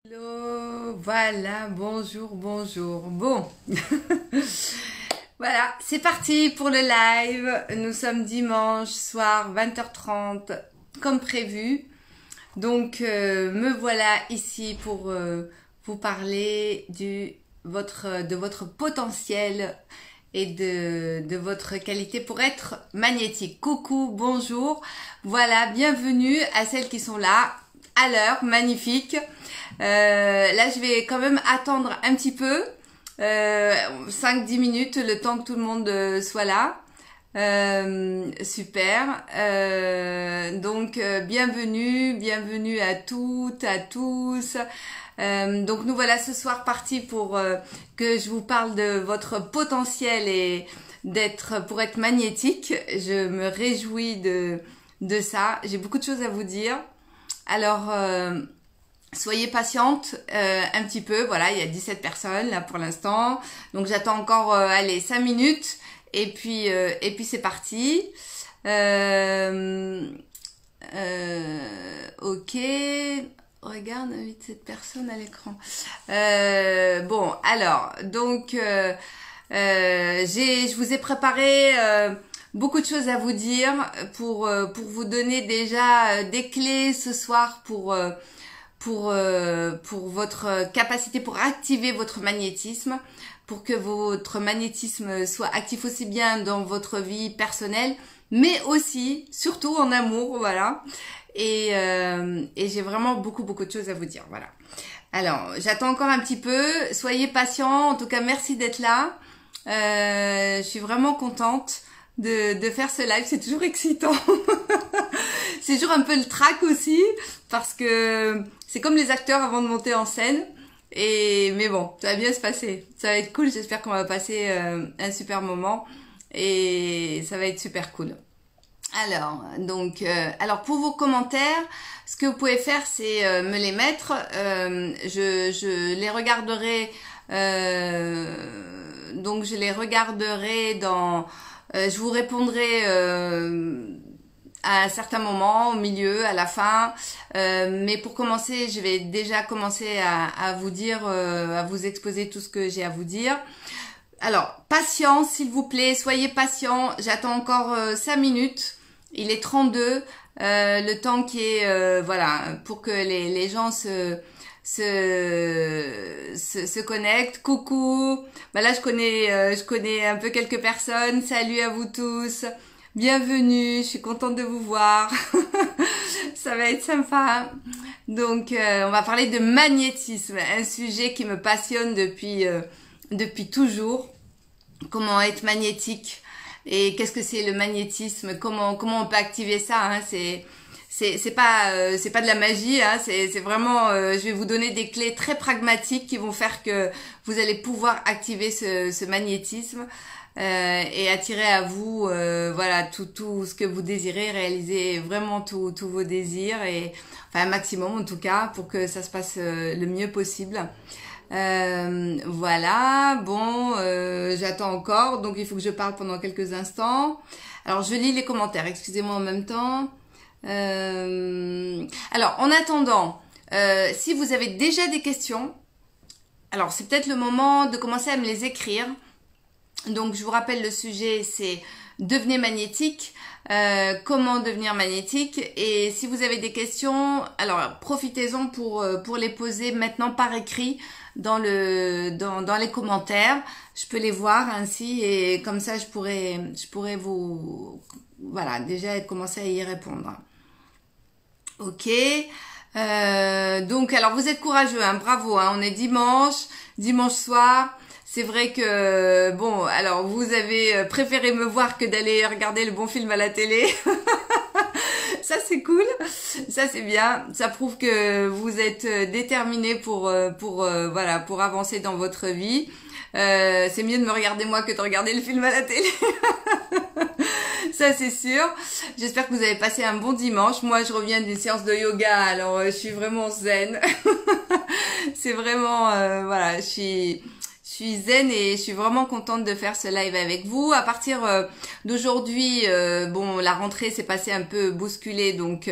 Hello, voilà, bonjour, bonjour. Bon, voilà, c'est parti pour le live. Nous sommes dimanche soir, 20h30, comme prévu. Donc, me voilà ici pour vous parler de votre potentiel et de votre qualité pour être magnétique. Coucou, bonjour. Voilà, bienvenue à celles qui sont là, à l'heure, magnifique. Là, je vais quand même attendre un petit peu, 5-10 minutes, le temps que tout le monde soit là. Super. Donc, bienvenue à toutes, à tous. Donc, nous voilà ce soir partis pour que je vous parle de votre potentiel et pour être magnétique. Je me réjouis de ça. J'ai beaucoup de choses à vous dire. Alors, soyez patiente un petit peu. Voilà, il y a 17 personnes là pour l'instant. Donc, j'attends encore, allez, 5 minutes. Et puis c'est parti. Ok. Regarde, invite cette personne à l'écran. Bon, alors, donc, je vous ai préparé beaucoup de choses à vous dire pour vous donner déjà des clés ce soir pour votre capacité, pour activer votre magnétisme, pour que votre magnétisme soit actif aussi bien dans votre vie personnelle, mais aussi, surtout en amour, voilà. Et j'ai vraiment beaucoup de choses à vous dire, voilà. Alors, j'attends encore un petit peu, soyez patients, en tout cas merci d'être là. Je suis vraiment contente de faire ce live, c'est toujours excitant. C'est toujours un peu le trac aussi, parce que c'est comme les acteurs avant de monter en scène. Mais bon, ça va bien se passer. Ça va être cool, j'espère qu'on va passer un super moment. Et ça va être super cool. Alors, donc, pour vos commentaires, ce que vous pouvez faire, c'est me les mettre. Je les regarderai. Donc, je les regarderai dans. Je vous répondrai à un certain moment, au milieu, à la fin. Mais pour commencer, je vais déjà commencer à vous dire, à vous exposer tout ce que j'ai à vous dire. Alors, patience, s'il vous plaît, soyez patient. J'attends encore 5 minutes. Il est 32. Le temps qui est, voilà, pour que les gens se connectent. Coucou. Bah là, je connais un peu quelques personnes. Salut à vous tous. Bienvenue. Je suis contente de vous voir. Ça va être sympa. Donc, on va parler de magnétisme, un sujet qui me passionne depuis toujours. Comment être magnétique et qu'est-ce que c'est le magnétisme, comment on peut activer ça, hein, c'est pas de la magie, hein, c'est vraiment je vais vous donner des clés très pragmatiques qui vont faire que vous allez pouvoir activer ce magnétisme et attirer à vous voilà tout ce que vous désirez, réaliser vraiment tous vos désirs, et enfin un maximum en tout cas, pour que ça se passe le mieux possible. Voilà, bon, j'attends encore, donc il faut que je parle pendant quelques instants. Alors, je lis les commentaires, excusez-moi en même temps. Alors, en attendant, si vous avez déjà des questions, alors c'est peut-être le moment de commencer à me les écrire. Donc, je vous rappelle, le sujet, c'est devenez magnétique. Comment devenir magnétique, et si vous avez des questions, alors profitez-en pour les poser maintenant par écrit dans les commentaires. Je peux les voir ainsi, et comme ça je pourrais vous, voilà, déjà commencer à y répondre. Ok. Donc alors vous êtes courageux, hein, bravo, hein, on est dimanche soir. C'est vrai que, bon, alors vous avez préféré me voir que d'aller regarder le bon film à la télé. Ça c'est cool, ça c'est bien, ça prouve que vous êtes déterminé pour avancer dans votre vie. C'est mieux de me regarder moi que de regarder le film à la télé. Ça c'est sûr. J'espère que vous avez passé un bon dimanche. Moi je reviens d'une séance de yoga, alors je suis vraiment zen. C'est vraiment, voilà, je suis zen et je suis vraiment contente de faire ce live avec vous. À partir d'aujourd'hui, bon, la rentrée s'est passée un peu bousculée, donc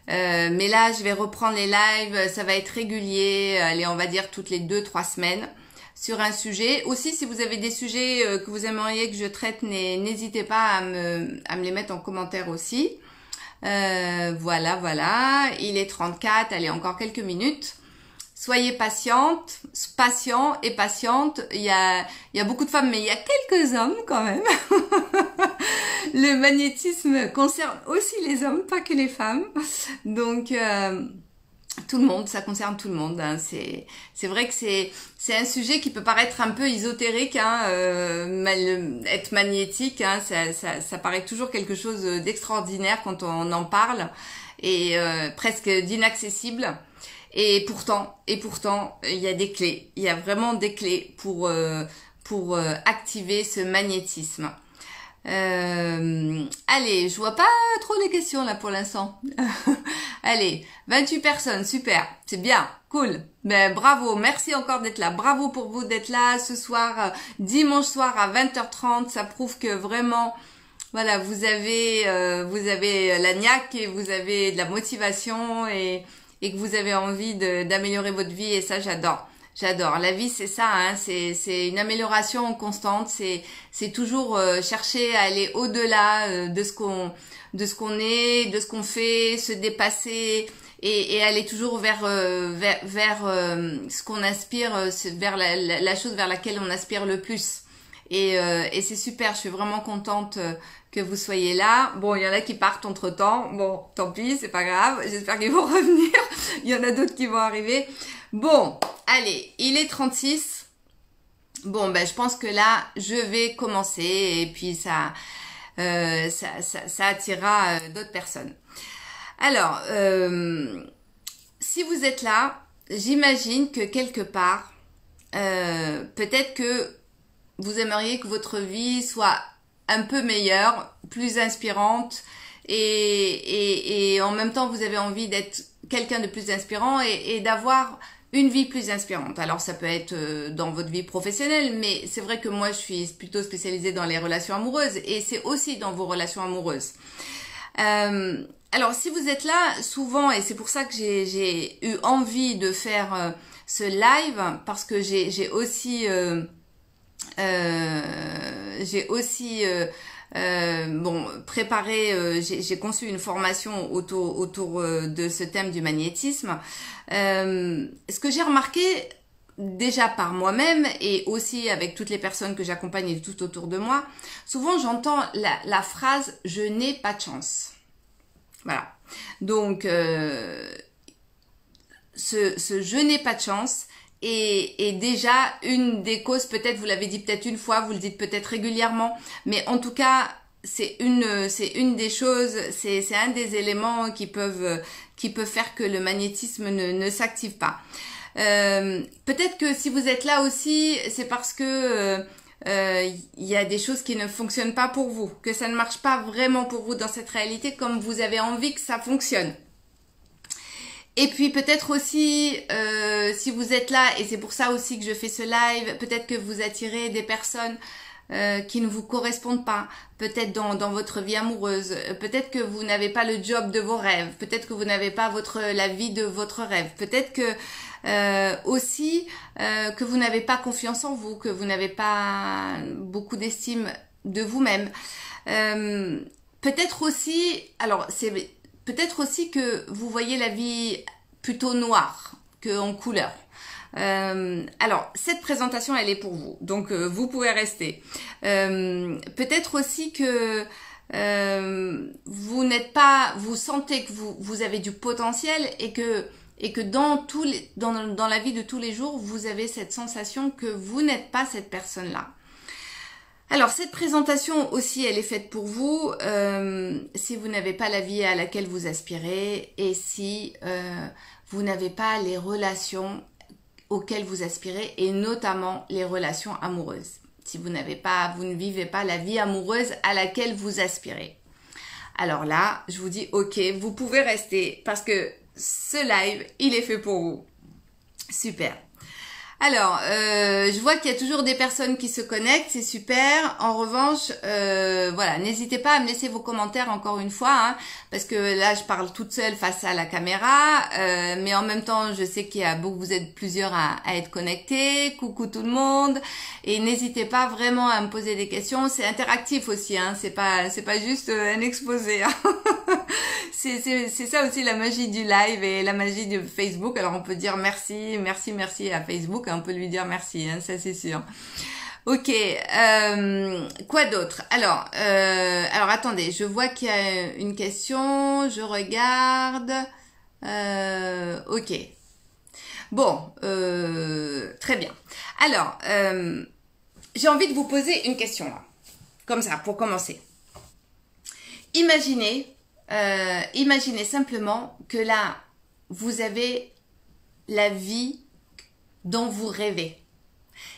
Mais là, je vais reprendre les lives, ça va être régulier, allez, on va dire toutes les 2-3 semaines sur un sujet. Aussi, si vous avez des sujets que vous aimeriez que je traite, n'hésitez pas à me les mettre en commentaire aussi. Voilà, il est 34, allez, encore quelques minutes. Soyez patient et patiente. Il y a beaucoup de femmes, mais il y a quelques hommes quand même. Le magnétisme concerne aussi les hommes, pas que les femmes. Donc, tout le monde, ça concerne tout le monde. Hein. C'est vrai que c'est un sujet qui peut paraître un peu ésotérique, hein, être magnétique. Hein, ça paraît toujours quelque chose d'extraordinaire quand on en parle et presque d'inaccessible. Et pourtant, il y a des clés. Il y a vraiment des clés pour activer ce magnétisme. Allez, je vois pas trop les questions là pour l'instant. Allez, 28 personnes, super, c'est bien, cool. Ben bravo, merci encore d'être là. Bravo pour vous d'être là ce soir, dimanche soir à 20h30. Ça prouve que vraiment, voilà, vous avez la niaque et vous avez de la motivation et que vous avez envie d'améliorer votre vie, et ça j'adore. J'adore. La vie c'est ça, hein, c'est une amélioration constante, c'est toujours chercher à aller au-delà de ce qu'on est, de ce qu'on fait, se dépasser et aller toujours vers ce qu'on aspire, vers la chose vers laquelle on aspire le plus. Et c'est super, je suis vraiment contente que vous soyez là. Bon, il y en a qui partent entre-temps. Bon, tant pis, c'est pas grave. J'espère qu'ils vont revenir. Il y en a d'autres qui vont arriver. Bon, allez, il est 36. Bon, ben je pense que là, je vais commencer et puis ça attirera d'autres personnes. Alors, si vous êtes là, j'imagine que quelque part, peut-être que vous aimeriez que votre vie soit un peu meilleure, plus inspirante et en même temps vous avez envie d'être quelqu'un de plus inspirant et d'avoir une vie plus inspirante. Alors ça peut être dans votre vie professionnelle, mais c'est vrai que moi je suis plutôt spécialisée dans les relations amoureuses et c'est aussi dans vos relations amoureuses. Alors si vous êtes là souvent, et c'est pour ça que j'ai eu envie de faire ce live, parce que j'ai aussi préparé, j'ai conçu une formation autour de ce thème du magnétisme. Ce que j'ai remarqué déjà par moi-même et aussi avec toutes les personnes que j'accompagne et tout autour de moi, souvent j'entends la phrase « je n'ai pas de chance ». Voilà. Donc, ce « je n'ai pas de chance », et déjà une des causes, peut-être vous l'avez dit peut-être une fois, vous le dites peut-être régulièrement, mais en tout cas c'est une des choses, c'est un des éléments qui peuvent faire que le magnétisme ne s'active pas. Peut-être que si vous êtes là aussi, c'est parce que il y a des choses qui ne fonctionnent pas pour vous, que ça ne marche pas vraiment pour vous dans cette réalité comme vous avez envie que ça fonctionne. Et puis peut-être aussi, si vous êtes là, et c'est pour ça aussi que je fais ce live, peut-être que vous attirez des personnes qui ne vous correspondent pas, peut-être dans votre vie amoureuse, peut-être que vous n'avez pas le job de vos rêves, peut-être que vous n'avez pas la vie de votre rêve, peut-être que aussi que vous n'avez pas confiance en vous, que vous n'avez pas beaucoup d'estime de vous-même. Peut-être aussi, alors c'est peut-être aussi que vous voyez la vie plutôt noire qu'en couleur. Alors, cette présentation, elle est pour vous. Donc, vous pouvez rester. Peut-être aussi que vous sentez que vous avez du potentiel et que dans la vie de tous les jours, vous avez cette sensation que vous n'êtes pas cette personne-là. Alors, cette présentation aussi, elle est faite pour vous si vous n'avez pas la vie à laquelle vous aspirez et si vous n'avez pas les relations auxquelles vous aspirez et notamment les relations amoureuses. Si vous ne vivez pas la vie amoureuse à laquelle vous aspirez. Alors là, je vous dis ok, vous pouvez rester parce que ce live, il est fait pour vous. Super. Alors, je vois qu'il y a toujours des personnes qui se connectent, c'est super. En revanche, voilà, n'hésitez pas à me laisser vos commentaires encore une fois, hein, parce que là, je parle toute seule face à la caméra, mais en même temps, je sais qu'il y a beaucoup, vous êtes plusieurs à être connectés. Coucou tout le monde, et n'hésitez pas vraiment à me poser des questions. C'est interactif aussi, hein, c'est pas juste un exposé. Hein. C'est ça aussi la magie du live et la magie de Facebook. Alors on peut dire merci à Facebook, on peut lui dire merci, hein, ça c'est sûr. Ok, quoi d'autre? Alors attendez, je vois qu'il y a une question, je regarde. Ok. Bon, très bien. Alors, j'ai envie de vous poser une question là, comme ça, pour commencer. Imaginez simplement que là, vous avez la vie dont vous rêvez.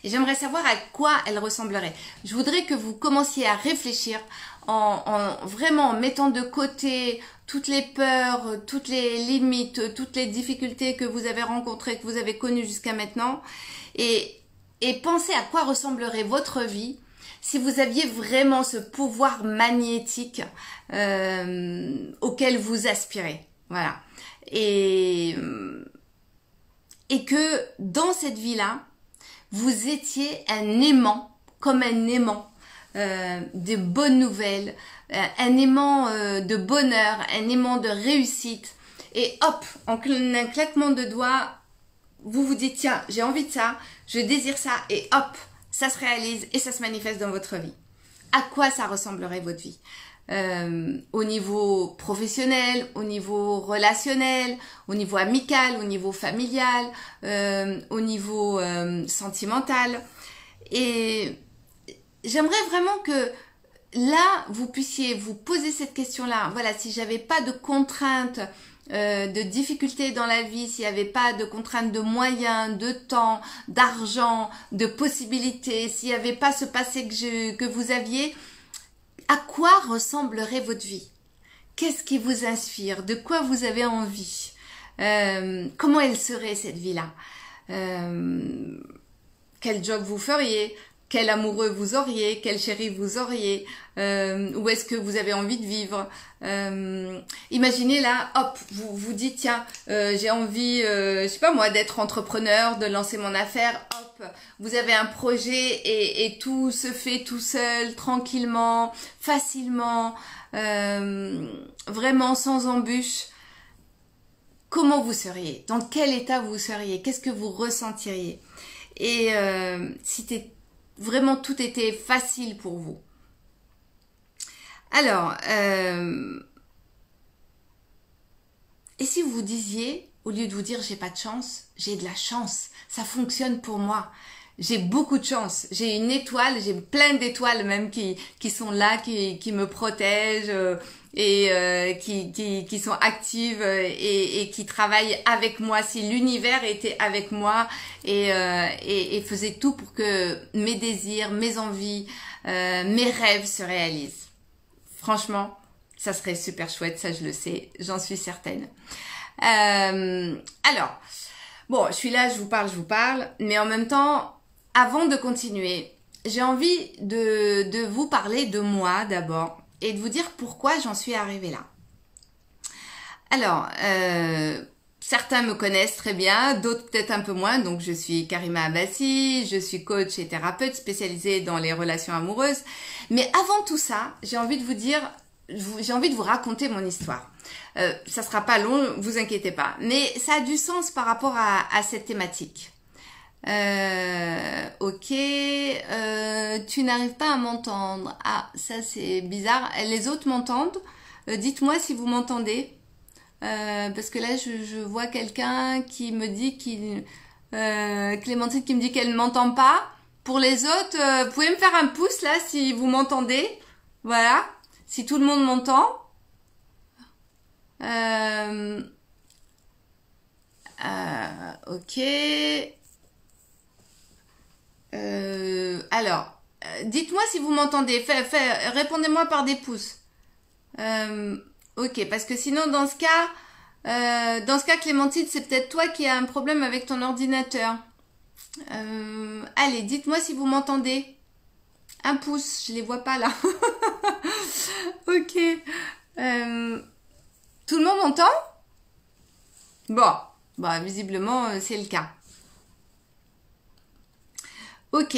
Et j'aimerais savoir à quoi elle ressemblerait. Je voudrais que vous commenciez à réfléchir en vraiment mettant de côté toutes les peurs, toutes les limites, toutes les difficultés que vous avez rencontrées, que vous avez connues jusqu'à maintenant. Et pensez à quoi ressemblerait votre vie si vous aviez vraiment ce pouvoir magnétique auquel vous aspirez. Voilà. Et que dans cette vie-là, vous étiez un aimant, comme un aimant de bonnes nouvelles, un aimant de bonheur, un aimant de réussite. Et hop, en un claquement de doigts, vous vous dites, tiens, j'ai envie de ça, je désire ça, et hop, ça se réalise et ça se manifeste dans votre vie. À quoi ça ressemblerait votre vie? Au niveau professionnel, au niveau relationnel, au niveau amical, au niveau familial, au niveau sentimental. Et j'aimerais vraiment que là, vous puissiez vous poser cette question-là. Voilà, si j'avais pas de contraintes, de difficultés dans la vie, s'il n'y avait pas de contraintes de moyens, de temps, d'argent, de possibilités, s'il n'y avait pas ce passé que vous aviez, à quoi ressemblerait votre vie? Qu'est-ce qui vous inspire? De quoi vous avez envie? Comment elle serait cette vie-là? Quel job vous feriez? Quel amoureux vous auriez? Quel chéri vous auriez? Où est-ce que vous avez envie de vivre? Imaginez là, hop, vous dites tiens, j'ai envie, je sais pas moi, d'être entrepreneur, de lancer mon affaire. Hop, vous avez un projet et tout se fait tout seul, tranquillement, facilement, vraiment sans embûche. Comment vous seriez? Dans quel état vous seriez? Qu'est-ce que vous ressentiriez? Et si vraiment tout était facile pour vous. Alors, et si vous disiez, au lieu de vous dire j'ai pas de chance, j'ai de la chance, ça fonctionne pour moi, j'ai beaucoup de chance, j'ai une étoile, j'ai plein d'étoiles même qui sont là, qui me protègent et qui sont actives et qui travaillent avec moi. Si l'univers était avec moi et faisait tout pour que mes désirs, mes envies, mes rêves se réalisent. Franchement, ça serait super chouette, ça je le sais, j'en suis certaine. Alors, bon, je suis là, je vous parle, mais en même temps, avant de continuer, j'ai envie de vous parler de moi d'abord et de vous dire pourquoi j'en suis arrivée là. Alors, certains me connaissent très bien, d'autres peut-être un peu moins. Donc, je suis Karima Abbasi, je suis coach et thérapeute spécialisée dans les relations amoureuses. Mais avant tout ça, j'ai envie de vous dire, j'ai envie de vous raconter mon histoire. Ça sera pas long, vous inquiétez pas. Mais ça a du sens par rapport à cette thématique. Ok, tu n'arrives pas à m'entendre. Ah, ça c'est bizarre. Les autres m'entendent. Dites-moi si vous m'entendez. Parce que là, je vois quelqu'un qui me dit Clémentine qui me dit qu'elle ne m'entend pas. Pour les autres, vous pouvez me faire un pouce là si vous m'entendez. Voilà. Si tout le monde m'entend. Ok. Alors, dites-moi si vous m'entendez. Répondez-moi par des pouces. Ok, parce que sinon, dans ce cas, Clémentine, c'est peut-être toi qui as un problème avec ton ordinateur. Allez, dites-moi si vous m'entendez. Un pouce, je les vois pas là. Ok. Tout le monde m'entend? Bon, bah, visiblement, c'est le cas. Ok.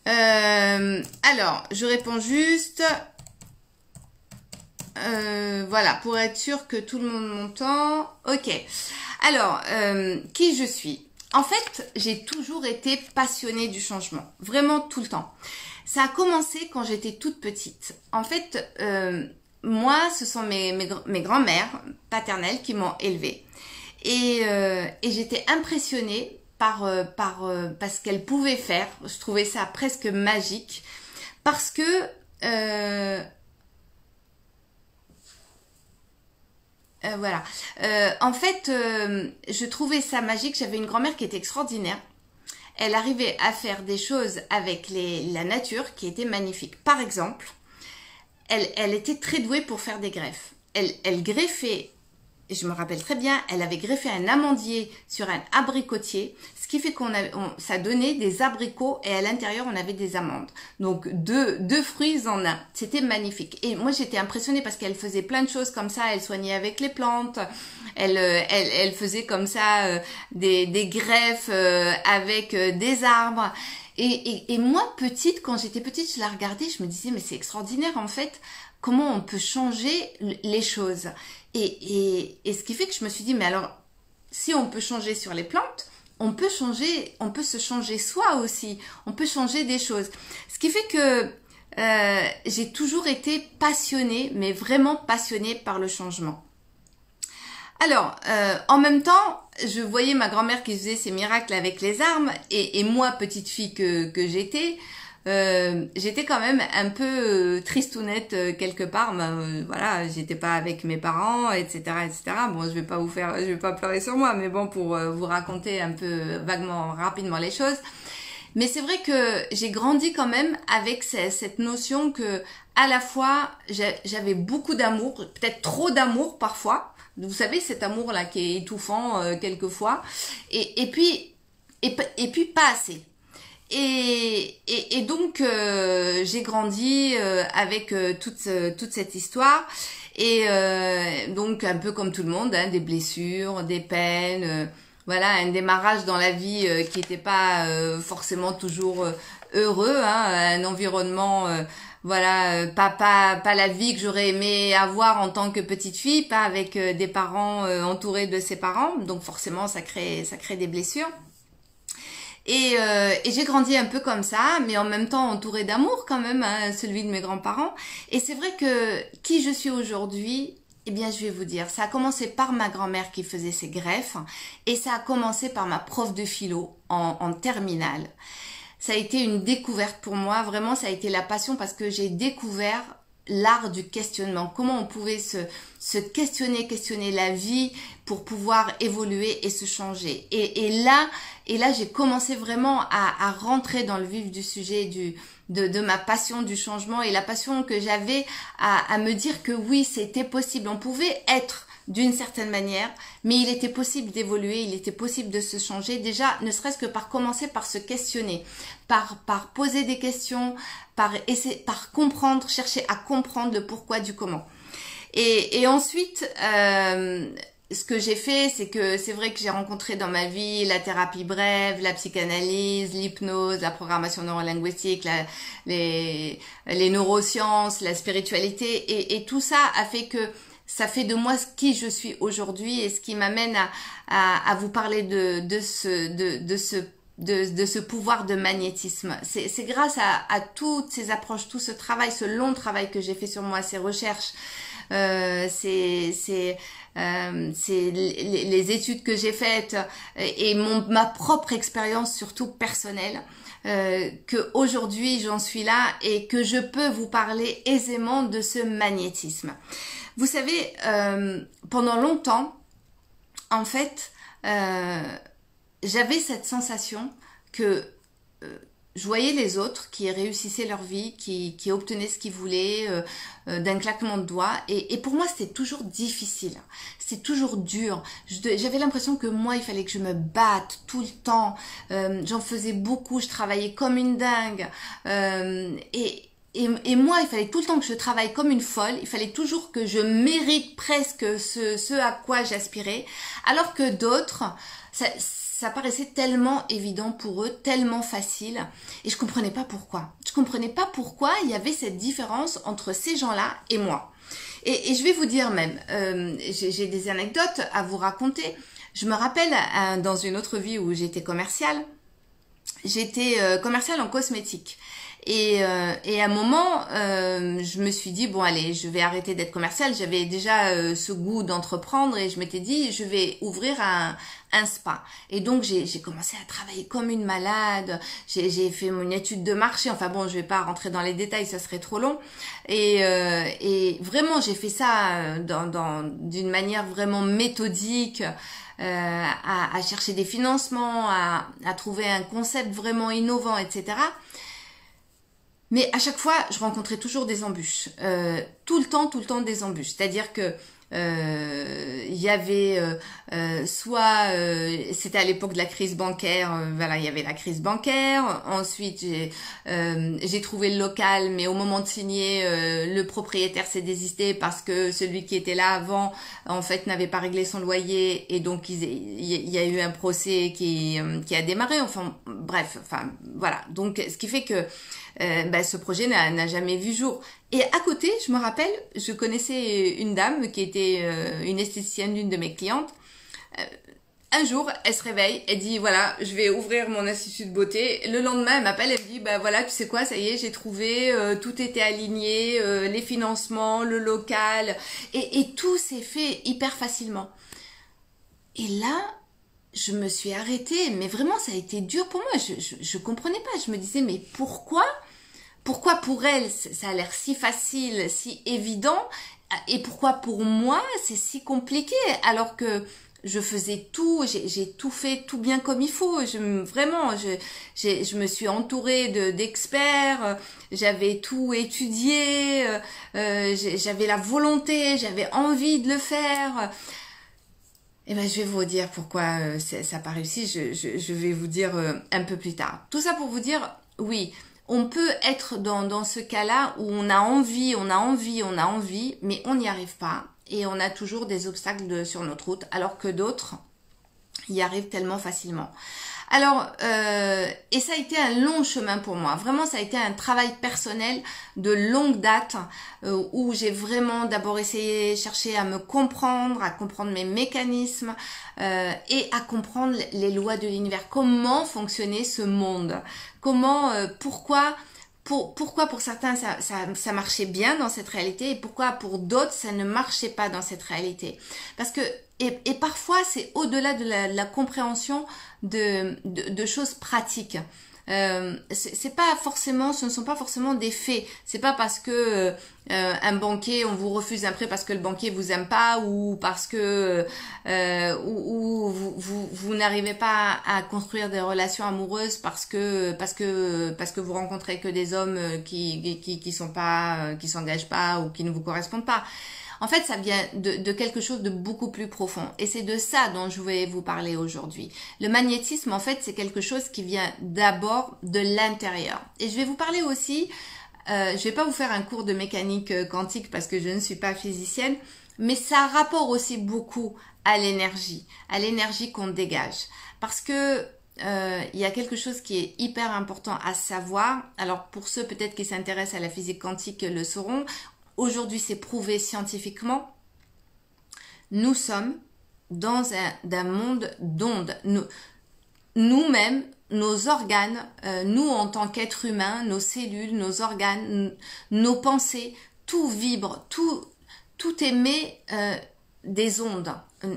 Alors, je réponds juste. Voilà, pour être sûr que tout le monde m'entend. Ok. Alors, qui je suis? En fait, j'ai toujours été passionnée du changement. Vraiment tout le temps. Ça a commencé quand j'étais toute petite. En fait, moi, ce sont mes grands-mères paternelles qui m'ont élevée. Et j'étais impressionnée par ce qu'elles pouvaient faire. Je trouvais ça presque magique. Parce que... voilà. En fait, je trouvais ça magique. J'avais une grand-mère qui était extraordinaire. Elle arrivait à faire des choses avec la nature qui étaient magnifiques. Par exemple, elle était très douée pour faire des greffes. Elle greffait, et je me rappelle très bien, elle avait greffé un amandier sur un abricotier, ce qui fait ça donnait des abricots et à l'intérieur on avait des amandes. Donc deux fruits en un. C'était magnifique. Et moi j'étais impressionnée parce qu'elle faisait plein de choses comme ça. Elle soignait avec les plantes. Elle faisait comme ça des greffes avec des arbres. Et moi petite, quand j'étais petite, je la regardais, je me disais mais c'est extraordinaire en fait comment on peut changer les choses. Et ce qui fait que je me suis dit, mais alors, si on peut changer sur les plantes, on peut se changer soi aussi. On peut changer des choses. Ce qui fait que j'ai toujours été passionnée, mais vraiment passionnée par le changement. Alors, en même temps, je voyais ma grand-mère qui faisait ses miracles avec les arbres, et moi, petite fille que j'étais, j'étais quand même un peu tristounette quelque part. Voilà, j'étais pas avec mes parents, etc., etc. Bon, je vais pas pleurer sur moi, mais bon, pour vous raconter un peu vaguement, rapidement les choses. Mais c'est vrai que j'ai grandi quand même avec cette notion que, à la fois, j'avais beaucoup d'amour, peut-être trop d'amour parfois. Vous savez, cet amour-là qui est étouffant quelquefois, et puis pas assez. Et donc j'ai grandi avec toute cette histoire et donc un peu comme tout le monde, hein, des blessures, des peines, voilà, un démarrage dans la vie qui n'était pas forcément toujours heureux, hein, un environnement voilà, pas la vie que j'aurais aimé avoir en tant que petite fille, pas avec des parents entourés de ses parents, donc forcément ça crée des blessures. Et j'ai grandi un peu comme ça, mais en même temps entourée d'amour quand même, hein, celui de mes grands-parents. Et c'est vrai que qui je suis aujourd'hui, eh bien je vais vous dire, ça a commencé par ma grand-mère qui faisait ses greffes, et ça a commencé par ma prof de philo en terminale. Ça a été une découverte pour moi, vraiment ça a été la passion parce que j'ai découvert l'art du questionnement, comment on pouvait se questionner la vie pour pouvoir évoluer et se changer. Et là j'ai commencé vraiment à rentrer dans le vif du sujet de ma passion du changement et la passion que j'avais à me dire que oui, c'était possible, on pouvait être d'une certaine manière, mais il était possible d'évoluer, il était possible de se changer, déjà ne serait-ce que par commencer par se questionner, par poser des questions, par comprendre, chercher à comprendre le pourquoi du comment. Et ensuite, ce que j'ai fait, c'est vrai que j'ai rencontré dans ma vie la thérapie brève, la psychanalyse, l'hypnose, la programmation neurolinguistique, les neurosciences, la spiritualité, et tout ça a fait que ça fait de moi qui je suis aujourd'hui et ce qui m'amène à vous parler de ce pouvoir de magnétisme. C'est grâce à toutes ces approches, tout ce travail, ce long travail que j'ai fait sur moi, ces recherches, c'est les études que j'ai faites et ma propre expérience surtout personnelle, que aujourd'hui j'en suis là et que je peux vous parler aisément de ce magnétisme. Vous savez, pendant longtemps, en fait, j'avais cette sensation que je voyais les autres qui réussissaient leur vie, qui obtenaient ce qu'ils voulaient d'un claquement de doigts. Et pour moi, c'était toujours difficile. C'est toujours dur. J'avais l'impression que moi, il fallait que je me batte tout le temps. J'en faisais beaucoup. Je travaillais comme une dingue. Et moi, il fallait tout le temps que je travaille comme une folle. Il fallait toujours que je mérite presque ce à quoi j'aspirais. Alors que d'autres, ça paraissait tellement évident pour eux, tellement facile. Et je comprenais pas pourquoi. Je comprenais pas pourquoi il y avait cette différence entre ces gens-là et moi. Et je vais vous dire même, j'ai des anecdotes à vous raconter. Je me rappelle dans une autre vie où j'étais commerciale. J'étais commerciale en cosmétique. Et à un moment, je me suis dit, bon allez, je vais arrêter d'être commerciale. J'avais déjà ce goût d'entreprendre et je m'étais dit, je vais ouvrir un spa. Et donc, j'ai commencé à travailler comme une malade. J'ai fait mon étude de marché. Enfin bon, je vais pas rentrer dans les détails, ça serait trop long. Et vraiment, j'ai fait ça d'une manière vraiment méthodique. À chercher des financements, à trouver un concept vraiment innovant, etc. Mais à chaque fois, je rencontrais toujours des embûches. Tout le temps des embûches. C'est-à-dire que il y avait c'était à l'époque de la crise bancaire, voilà, il y avait la crise bancaire. Ensuite, j'ai trouvé le local, mais au moment de signer, le propriétaire s'est désisté parce que celui qui était là avant, en fait, n'avait pas réglé son loyer et donc il y a eu un procès qui a démarré. Enfin, bref, enfin voilà. Donc, ce qui fait que ce projet n'a jamais vu jour. Et à côté, je me rappelle, je connaissais une dame qui était une esthéticienne d'une de mes clientes. Un jour, elle se réveille, elle dit voilà, je vais ouvrir mon institut de beauté. Le lendemain, elle m'appelle, elle me dit bah voilà, tu sais quoi, ça y est, j'ai trouvé, tout était aligné, les financements, le local, et tout s'est fait hyper facilement. Et là, je me suis arrêtée, mais vraiment ça a été dur pour moi, je comprenais pas, je me disais mais pourquoi pour elle ça a l'air si facile, si évident, et pourquoi pour moi c'est si compliqué alors que je faisais tout, j'ai tout fait tout bien comme il faut, je me suis entourée d'experts, j'avais tout étudié, j'avais la volonté, j'avais envie de le faire. Eh ben, je vais vous dire pourquoi ça n'a pas réussi, je vais vous dire un peu plus tard. Tout ça pour vous dire, oui, on peut être dans ce cas-là où on a envie, mais on n'y arrive pas. Et on a toujours des obstacles sur notre route, alors que d'autres y arrivent tellement facilement. Alors, et ça a été un long chemin pour moi. Vraiment, ça a été un travail personnel de longue date où j'ai vraiment d'abord essayé, cherché à me comprendre, à comprendre mes mécanismes et à comprendre les lois de l'univers. Comment fonctionnait ce monde? Comment, pourquoi pour certains ça marchait bien dans cette réalité et pourquoi pour d'autres ça ne marchait pas dans cette réalité. Parce que et parfois c'est au-delà de la compréhension de choses pratiques. C'est pas forcément, ce ne sont pas forcément des faits. C'est pas parce que un banquier, on vous refuse un prêt parce que le banquier vous aime pas ou parce que ou vous n'arrivez pas à construire des relations amoureuses parce que vous rencontrez que des hommes qui s'engagent pas ou qui ne vous correspondent pas. En fait, ça vient de quelque chose de beaucoup plus profond. Et c'est de ça dont je vais vous parler aujourd'hui. Le magnétisme, en fait, c'est quelque chose qui vient d'abord de l'intérieur. Et je vais vous parler aussi, je vais pas vous faire un cours de mécanique quantique parce que je ne suis pas physicienne, mais ça a rapport aussi beaucoup à l'énergie qu'on dégage. Parce que il y a quelque chose qui est hyper important à savoir. Alors, pour ceux peut-être qui s'intéressent à la physique quantique le sauront. Aujourd'hui, c'est prouvé scientifiquement. Nous sommes dans un monde d'ondes. Nous-mêmes, nos organes, nous en tant qu'êtres humains, nos cellules, nos organes, nos pensées, tout vibre, tout émet des ondes.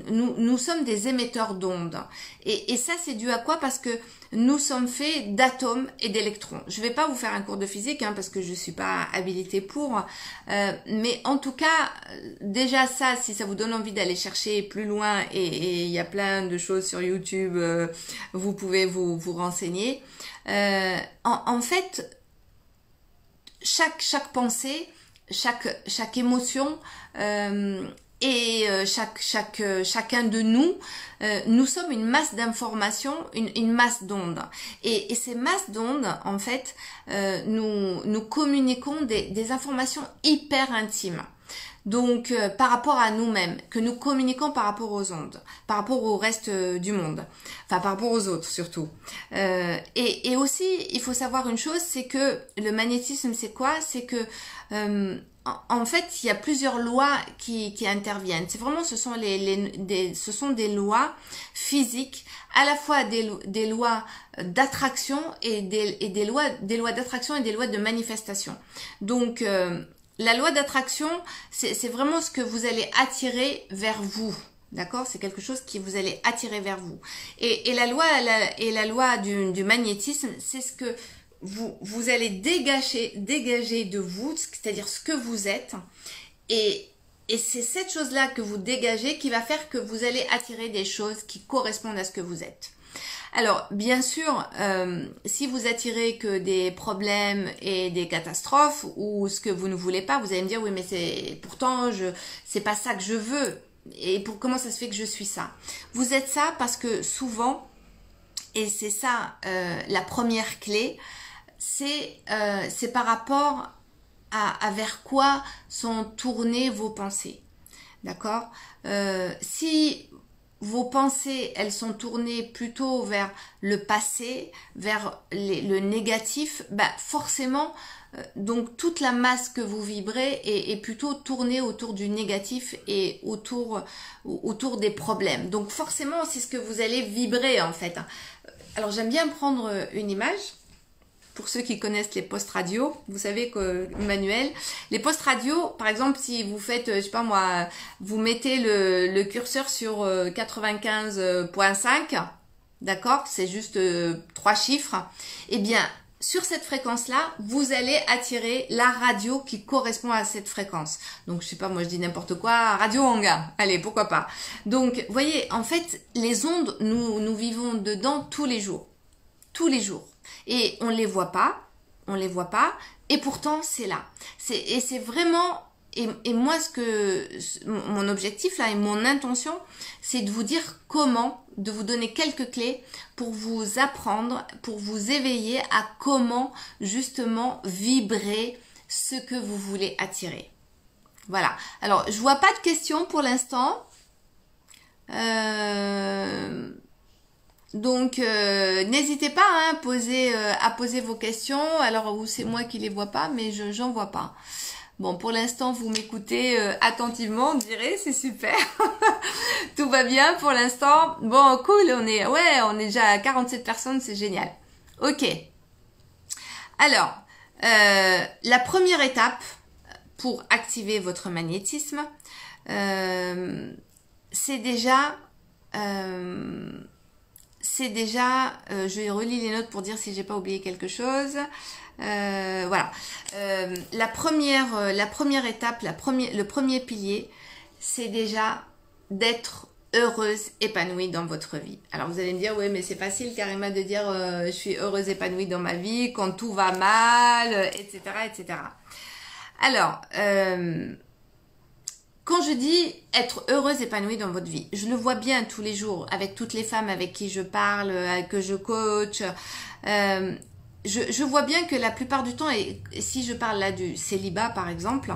Nous sommes des émetteurs d'ondes. Et ça, c'est dû à quoi? Parce que nous sommes faits d'atomes et d'électrons. Je vais pas vous faire un cours de physique, hein, parce que je suis pas habilitée pour. Mais en tout cas, déjà ça, si ça vous donne envie d'aller chercher plus loin, et il y a plein de choses sur YouTube, vous pouvez vous renseigner. En fait, chaque pensée, chaque émotion, et chacun de nous, nous sommes une masse d'informations, une masse d'ondes. Et ces masses d'ondes, en fait, nous communiquons des informations hyper intimes. Donc, par rapport à nous-mêmes, que nous communiquons par rapport aux ondes, par rapport au reste du monde, enfin par rapport aux autres surtout. Et aussi, il faut savoir une chose, c'est que le magnétisme, c'est quoi? C'est que en fait, il y a plusieurs lois qui interviennent. C'est vraiment, ce sont des lois physiques, à la fois des lois d'attraction et des lois d'attraction et des lois de manifestation. Donc la loi d'attraction, c'est vraiment ce que vous allez attirer vers vous. D'accord? C'est quelque chose qui vous allez attirer vers vous. Et la loi du magnétisme, c'est ce que vous allez dégager de vous, c'est-à-dire ce que vous êtes. Et c'est cette chose-là que vous dégagez qui va faire que vous allez attirer des choses qui correspondent à ce que vous êtes. Alors, bien sûr, si vous attirez que des problèmes et des catastrophes ou ce que vous ne voulez pas, vous allez me dire, oui, mais c'est pas ça que je veux. Et comment ça se fait que je suis ça? Vous êtes ça parce que souvent, et c'est ça la première clé, c'est par rapport à vers quoi sont tournées vos pensées. D'accord? Si vos pensées, elles sont tournées plutôt vers le passé, vers le négatif, bah forcément, donc toute la masse que vous vibrez est plutôt tournée autour du négatif et autour des problèmes. Donc forcément, c'est ce que vous allez vibrer en fait. Alors j'aime bien prendre une image. Pour ceux qui connaissent les postes radio, vous savez que manuel, les postes radio, par exemple, si vous faites, je sais pas moi, vous mettez le curseur sur 95.5, d'accord, c'est juste 3 chiffres, eh bien, sur cette fréquence-là, vous allez attirer la radio qui correspond à cette fréquence. Donc, je sais pas, moi je dis n'importe quoi, Radio Anga, allez, pourquoi pas. Donc, voyez, en fait, les ondes, nous vivons dedans tous les jours. Tous les jours. Et on les voit pas, et pourtant c'est là. Et c'est vraiment, et moi mon objectif là et mon intention, c'est de vous dire comment, de vous donner quelques clés pour vous apprendre, pour vous éveiller à comment justement vibrer ce que vous voulez attirer. Voilà. Alors je vois pas de questions pour l'instant. Donc n'hésitez pas à poser vos questions. Alors ou c'est moi qui les vois pas, mais j'en vois pas. Bon, pour l'instant vous m'écoutez attentivement, on dirait, c'est super. Tout va bien pour l'instant. Bon, cool, on est déjà à 47 personnes, c'est génial. Ok. Alors la première étape pour activer votre magnétisme, c'est déjà je relis les notes pour dire si j'ai pas oublié quelque chose. Voilà. La première étape, le premier pilier, c'est déjà d'être heureuse, épanouie dans votre vie. Alors vous allez me dire, oui, mais c'est facile, Karima, de dire je suis heureuse, épanouie dans ma vie quand tout va mal, etc., etc. Alors, quand je dis être heureuse, épanouie dans votre vie, je le vois bien tous les jours avec toutes les femmes avec qui je parle, que je coach. Je vois bien que la plupart du temps, et si je parle là du célibat par exemple,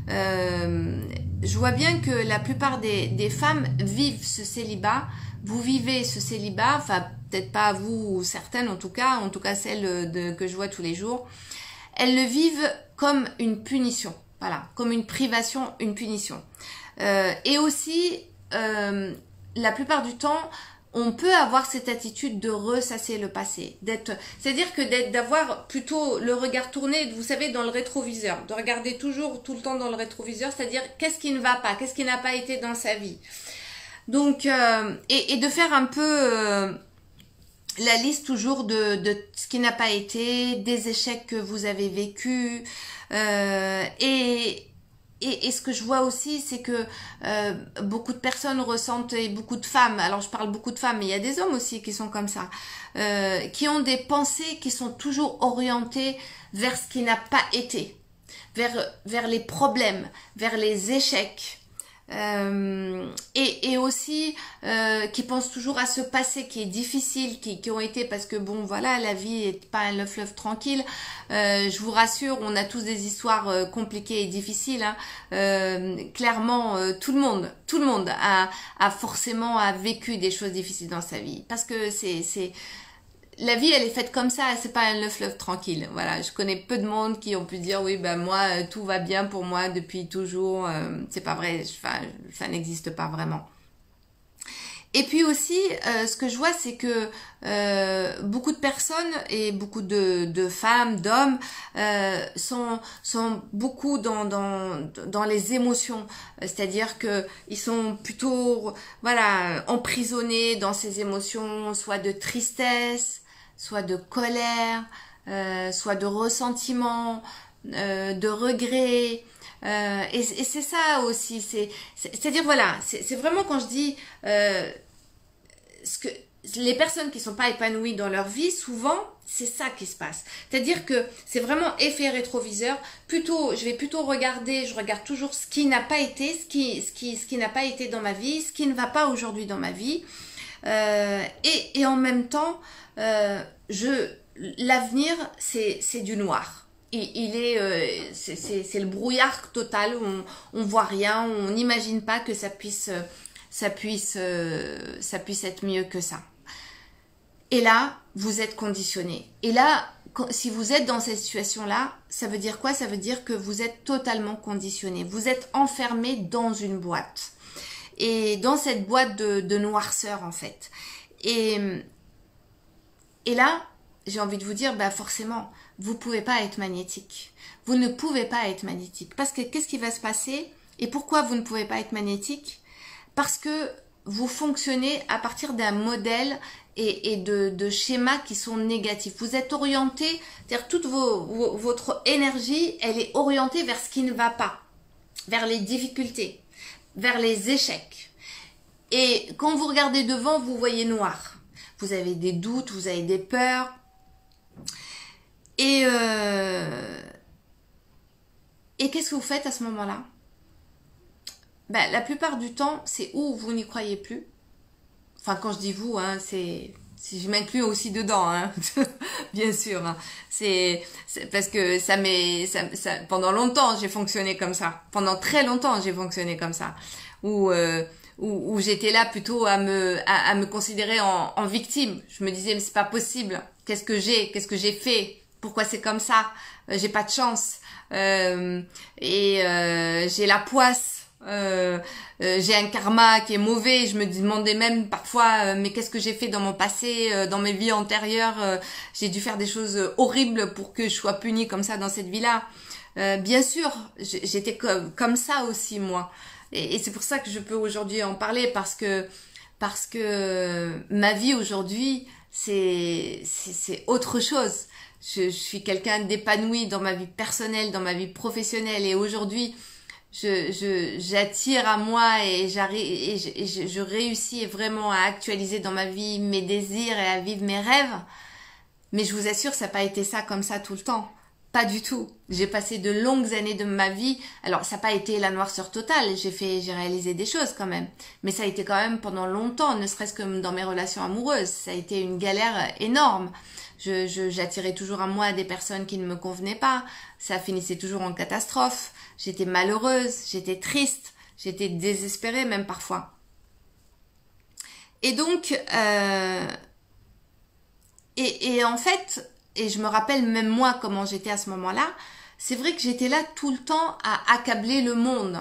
je vois bien que la plupart des femmes vivent ce célibat. Vous vivez ce célibat, enfin peut-être pas vous ou certaines en tout cas celles que je vois tous les jours. Elles le vivent comme une punition. Voilà, comme une privation, une punition. Et aussi, la plupart du temps, on peut avoir cette attitude de ressasser le passé, c'est-à-dire que d'avoir plutôt le regard tourné, vous savez, dans le rétroviseur, de regarder toujours tout le temps dans le rétroviseur, c'est-à-dire qu'est-ce qui ne va pas, qu'est-ce qui n'a pas été dans sa vie. Donc, et de faire un peu la liste toujours de ce qui n'a pas été, des échecs que vous avez vécus, et ce que je vois aussi, c'est que beaucoup de personnes ressentent, et beaucoup de femmes, alors je parle beaucoup de femmes, mais il y a des hommes aussi qui sont comme ça, qui ont des pensées qui sont toujours orientées vers ce qui n'a pas été, vers les problèmes, vers les échecs. Et aussi qui pensent toujours à ce passé qui est difficile, qui ont été, parce que bon voilà, la vie est pas un fleuve tranquille, je vous rassure, on a tous des histoires compliquées et difficiles, hein. Clairement tout le monde a forcément vécu des choses difficiles dans sa vie, parce que c'est la vie, elle est faite comme ça, c'est pas un fleuve tranquille. Voilà, je connais peu de monde qui ont pu dire oui, ben moi tout va bien pour moi depuis toujours. C'est pas vrai, ça n'existe pas vraiment. Et puis aussi, ce que je vois, c'est que beaucoup de personnes et beaucoup de femmes, d'hommes sont beaucoup dans les émotions. C'est-à-dire que ils sont plutôt emprisonnés dans ces émotions, soit de tristesse, soit de colère, soit de ressentiment, de regret. Et c'est ça aussi, c'est-à-dire voilà, c'est vraiment quand je dis ce que les personnes qui sont pas épanouies dans leur vie, souvent c'est ça qui se passe. C'est-à-dire que c'est vraiment effet rétroviseur. Je vais plutôt regarder, je regarde toujours ce qui n'a pas été, ce qui n'a pas été dans ma vie, ce qui ne va pas aujourd'hui dans ma vie, et en même temps, l'avenir c'est du noir. C'est le brouillard total, on voit rien, on n'imagine pas que ça puisse être mieux que ça. Et là, vous êtes conditionné. Et là, si vous êtes dans cette situation-là, ça veut dire quoi? Ça veut dire que vous êtes totalement conditionné. Vous êtes enfermé dans une boîte. Et dans cette boîte de noirceur, en fait. Et là, j'ai envie de vous dire, forcément, vous ne pouvez pas être magnétique. Vous ne pouvez pas être magnétique. Parce que qu'est-ce qui va se passer? Et pourquoi vous ne pouvez pas être magnétique? Parce que vous fonctionnez à partir d'un modèle et de schémas qui sont négatifs. Vous êtes orienté, c'est-à-dire toute votre énergie, elle est orientée vers ce qui ne va pas, vers les difficultés, vers les échecs. Et quand vous regardez devant, vous voyez noir. Vous avez des doutes, vous avez des peurs. Et qu'est-ce que vous faites à ce moment-là? La plupart du temps, c'est où vous n'y croyez plus. Enfin, quand je dis vous, hein, si je m'inclus aussi dedans, hein, bien sûr. Hein. C'est parce que pendant longtemps, j'ai fonctionné comme ça. Pendant très longtemps, j'ai fonctionné comme ça. Où j'étais là plutôt à me considérer en victime. Je me disais, mais c'est pas possible. Qu'est-ce que j'ai fait? Pourquoi c'est comme ça? J'ai pas de chance. J'ai la poisse. J'ai un karma qui est mauvais. Je me demandais même parfois, mais qu'est-ce que j'ai fait dans mon passé, dans mes vies antérieures? J'ai dû faire des choses horribles pour que je sois punie comme ça dans cette vie-là. Bien sûr, j'étais comme ça aussi moi. Et c'est pour ça que je peux aujourd'hui en parler, parce que ma vie aujourd'hui, c'est autre chose. Je suis quelqu'un d'épanoui dans ma vie personnelle, dans ma vie professionnelle, et aujourd'hui, j'attire à moi et je réussis vraiment à actualiser dans ma vie mes désirs et à vivre mes rêves. Mais je vous assure, ça n'a pas été ça comme ça tout le temps. Pas du tout. J'ai passé de longues années de ma vie. Alors, ça n'a pas été la noirceur totale. J'ai réalisé des choses quand même. Mais ça a été quand même pendant longtemps, ne serait-ce que dans mes relations amoureuses. Ça a été une galère énorme. J'attirais toujours à moi des personnes qui ne me convenaient pas. Ça finissait toujours en catastrophe. J'étais malheureuse, j'étais triste, j'étais désespérée même parfois. Et donc, et en fait, et je me rappelle même moi comment j'étais à ce moment-là, c'est vrai que j'étais là tout le temps à accabler le monde.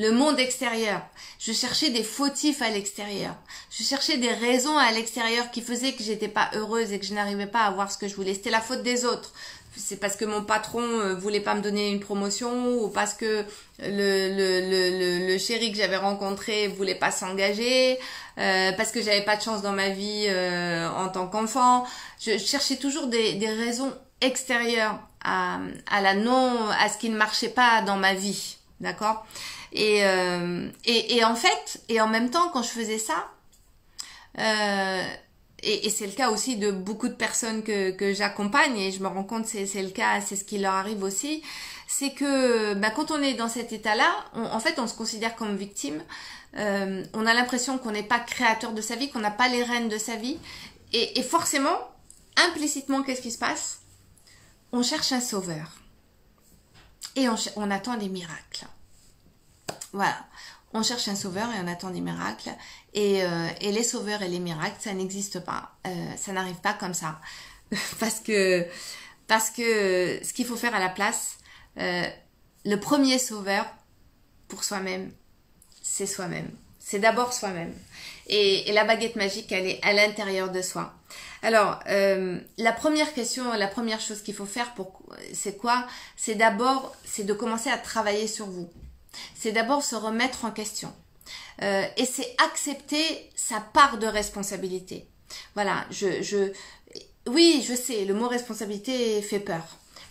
le monde extérieur. Je cherchais des fautifs à l'extérieur. Je cherchais des raisons à l'extérieur qui faisaient que j'étais pas heureuse et que je n'arrivais pas à avoir ce que je voulais. C'était la faute des autres. C'est parce que mon patron voulait pas me donner une promotion, ou parce que le chéri que j'avais rencontré voulait pas s'engager, parce que j'avais pas de chance dans ma vie en tant qu'enfant. Je cherchais toujours des raisons extérieures à ce qui ne marchait pas dans ma vie, d'accord? Et en fait, et en même temps, quand je faisais ça, et c'est le cas aussi de beaucoup de personnes que j'accompagne, et je me rends compte c'est le cas, c'est ce qui leur arrive aussi, c'est que quand on est dans cet état-là, en fait on se considère comme victime, on a l'impression qu'on n'est pas créateur de sa vie, qu'on n'a pas les rênes de sa vie, et forcément, implicitement, qu'est-ce qui se passe? On cherche un sauveur, et on attend des miracles. Voilà. On cherche un sauveur et on attend des miracles. Et les sauveurs et les miracles, ça n'existe pas. Ça n'arrive pas comme ça. parce que ce qu'il faut faire à la place, le premier sauveur pour soi-même, c'est soi-même. C'est d'abord soi-même. Et la baguette magique, elle est à l'intérieur de soi. Alors, la première question, la première chose qu'il faut faire, c'est quoi? C'est de commencer à travailler sur vous. C'est d'abord se remettre en question. Et c'est accepter sa part de responsabilité. Voilà, oui, je sais, le mot responsabilité fait peur.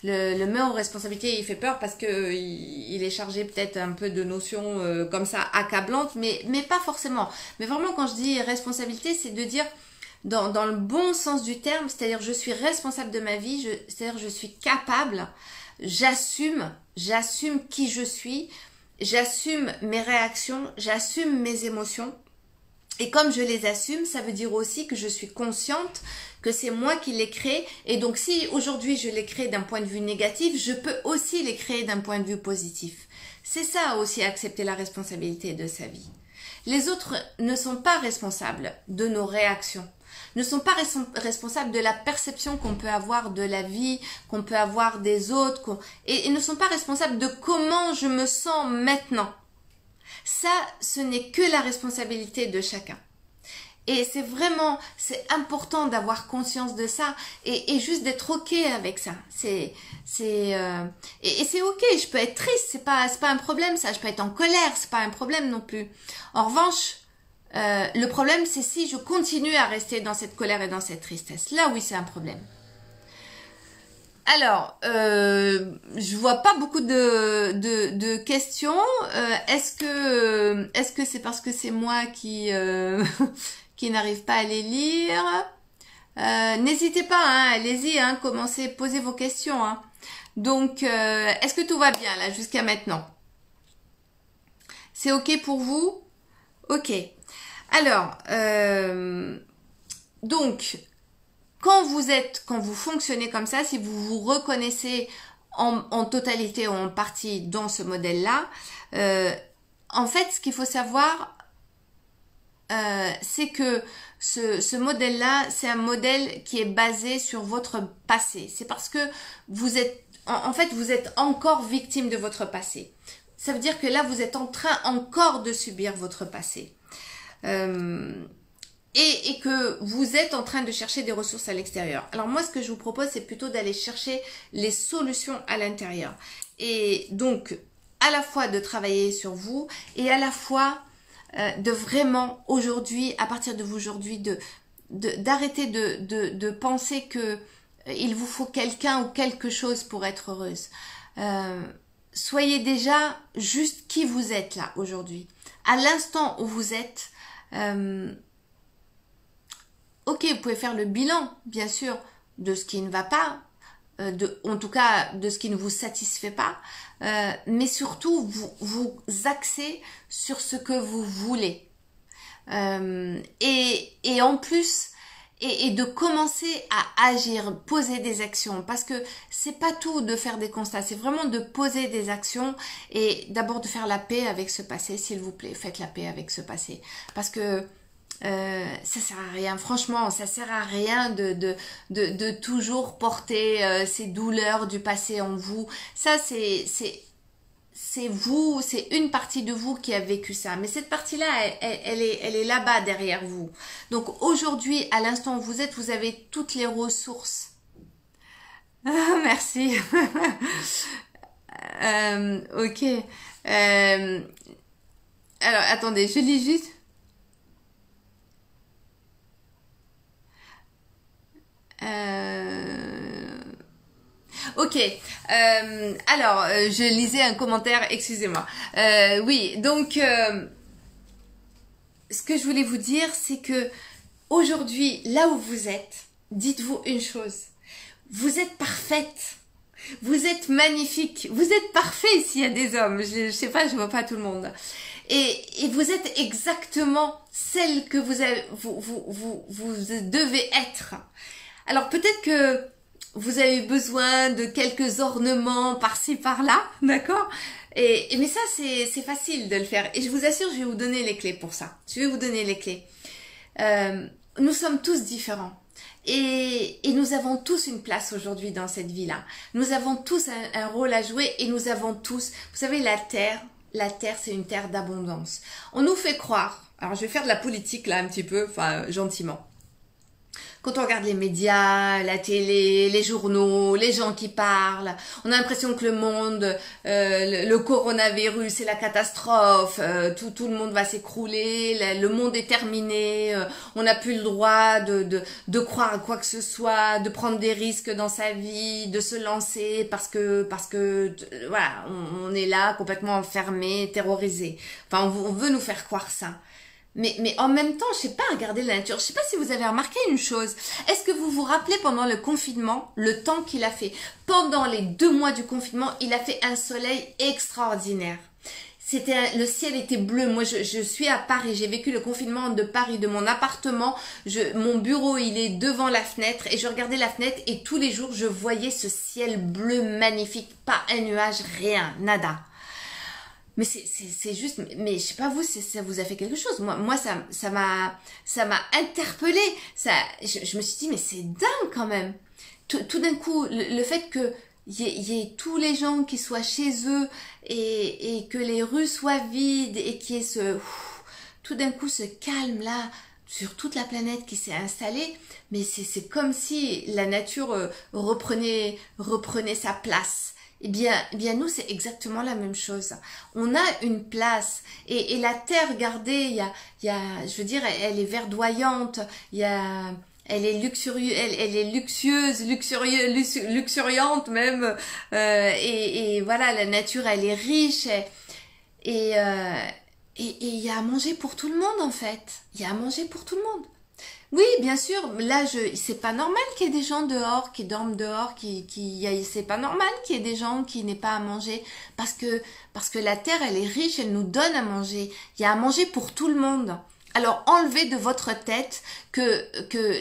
Le mot responsabilité, il fait peur parce que il est chargé peut-être un peu de notions comme ça accablantes, mais pas forcément. Mais vraiment, quand je dis responsabilité, c'est de dire dans le bon sens du terme, c'est-à-dire je suis responsable de ma vie, c'est-à-dire je suis capable, j'assume qui je suis. J'assume mes réactions, j'assume mes émotions. Et comme je les assume, ça veut dire aussi que je suis consciente que c'est moi qui les crée. Et donc si aujourd'hui je les crée d'un point de vue négatif, je peux aussi les créer d'un point de vue positif. C'est ça aussi, accepter la responsabilité de sa vie. Les autres ne sont pas responsables de nos réactions, ne sont pas responsables de la perception qu'on peut avoir de la vie, qu'on peut avoir des autres, et ne sont pas responsables de comment je me sens maintenant. Ça, ce n'est que la responsabilité de chacun. Et c'est important d'avoir conscience de ça et juste d'être ok avec ça. Et c'est ok, je peux être triste, c'est pas un problème ça. Je peux être en colère, c'est pas un problème non plus. En revanche, le problème c'est si je continue à rester dans cette colère et dans cette tristesse. Là oui, c'est un problème. Alors, je vois pas beaucoup de questions. Est-ce que c'est parce que c'est moi qui qui n'arrive pas à les lire? N'hésitez pas, hein, allez-y, hein, commencez, posez vos questions. Hein. Donc, est-ce que tout va bien là jusqu'à maintenant? C'est ok pour vous? Ok. Alors, donc, quand vous fonctionnez comme ça, si vous vous reconnaissez en totalité ou en partie dans ce modèle-là, en fait, ce qu'il faut savoir, c'est que ce modèle-là, c'est un modèle qui est basé sur votre passé. C'est parce que vous êtes, en fait, vous êtes encore victime de votre passé. Ça veut dire que là, vous êtes en train encore de subir votre passé. Et que vous êtes en train de chercher des ressources à l'extérieur. Alors moi, ce que je vous propose, c'est plutôt d'aller chercher les solutions à l'intérieur. Et donc, à la fois de travailler sur vous et à la fois de vraiment aujourd'hui, à partir de vous aujourd'hui, d'arrêter de penser que il vous faut quelqu'un ou quelque chose pour être heureuse. Soyez déjà juste qui vous êtes là aujourd'hui. À l'instant où vous êtes, ok, vous pouvez faire le bilan, bien sûr, de ce qui ne va pas, en tout cas de ce qui ne vous satisfait pas, mais surtout vous axez sur ce que vous voulez. Et en plus, et de commencer à agir, poser des actions, parce que c'est pas tout de faire des constats, c'est vraiment de poser des actions et d'abord de faire la paix avec ce passé, s'il vous plaît, faites la paix avec ce passé, parce que ça sert à rien, franchement, ça sert à rien de toujours porter ces douleurs du passé en vous. Ça, c'est c'est vous, c'est une partie de vous qui a vécu ça. Mais cette partie-là, elle est là-bas derrière vous. Donc aujourd'hui, à l'instant où vous êtes, vous avez toutes les ressources. Ah, merci. Ok. Alors, attendez, je lis juste. Ok, alors je lisais un commentaire, excusez-moi. Oui, donc ce que je voulais vous dire, c'est que aujourd'hui, là où vous êtes, dites-vous une chose. Vous êtes parfaite. Vous êtes magnifique. Vous êtes parfait s'il y a des hommes. Je sais pas, je vois pas tout le monde. Et vous êtes exactement celle que vous devez être. Alors peut-être que vous avez besoin de quelques ornements par-ci par-là, d'accord? Mais ça c'est facile de le faire. Et je vous assure, je vais vous donner les clés pour ça. Je vais vous donner les clés. Nous sommes tous différents. Et nous avons tous une place aujourd'hui dans cette vie-là. Nous avons tous un rôle à jouer et nous avons tous, vous savez, la terre c'est une terre d'abondance. On nous fait croire, alors je vais faire de la politique là un petit peu, enfin gentiment. Quand on regarde les médias, la télé, les journaux, les gens qui parlent, on a l'impression que le monde, le coronavirus, c'est la catastrophe, tout le monde va s'écrouler, le monde est terminé, on n'a plus le droit de croire à quoi que ce soit, de prendre des risques dans sa vie, de se lancer parce que voilà, on est là complètement enfermé, terrorisé. Enfin, on veut nous faire croire ça. Mais en même temps, je sais pas, regardez la nature. Je sais pas si vous avez remarqué une chose. Est-ce que vous vous rappelez pendant le confinement, le temps qu'il a fait? Pendant les 2 mois du confinement, il a fait un soleil extraordinaire. Le ciel était bleu. Moi, je suis à Paris. J'ai vécu le confinement de Paris, de mon appartement. Mon bureau, il est devant la fenêtre et je regardais la fenêtre et tous les jours, je voyais ce ciel bleu magnifique. Pas un nuage, rien, nada. Mais c'est juste, mais je sais pas vous, ça vous a fait quelque chose. Moi ça m'a interpellée. Je me suis dit mais c'est dingue quand même. Tout d'un coup, le fait que y ait tous les gens qui soient chez eux et que les rues soient vides et qu'il y ait tout d'un coup ce calme là sur toute la planète qui s'est installée. Mais c'est comme si la nature reprenait sa place. Eh bien nous, c'est exactement la même chose. On a une place. Et la terre, regardez, je veux dire, elle est verdoyante, elle est luxuriante même. Et voilà, la nature, elle est riche. Et il y a à manger pour tout le monde, en fait. Il y a à manger pour tout le monde. Oui, bien sûr. Là, c'est pas normal qu'il y ait des gens dehors qui dorment dehors, c'est pas normal qu'il y ait des gens qui n'aient pas à manger parce que la terre, elle est riche, elle nous donne à manger. Il y a à manger pour tout le monde. Alors, enlevez de votre tête que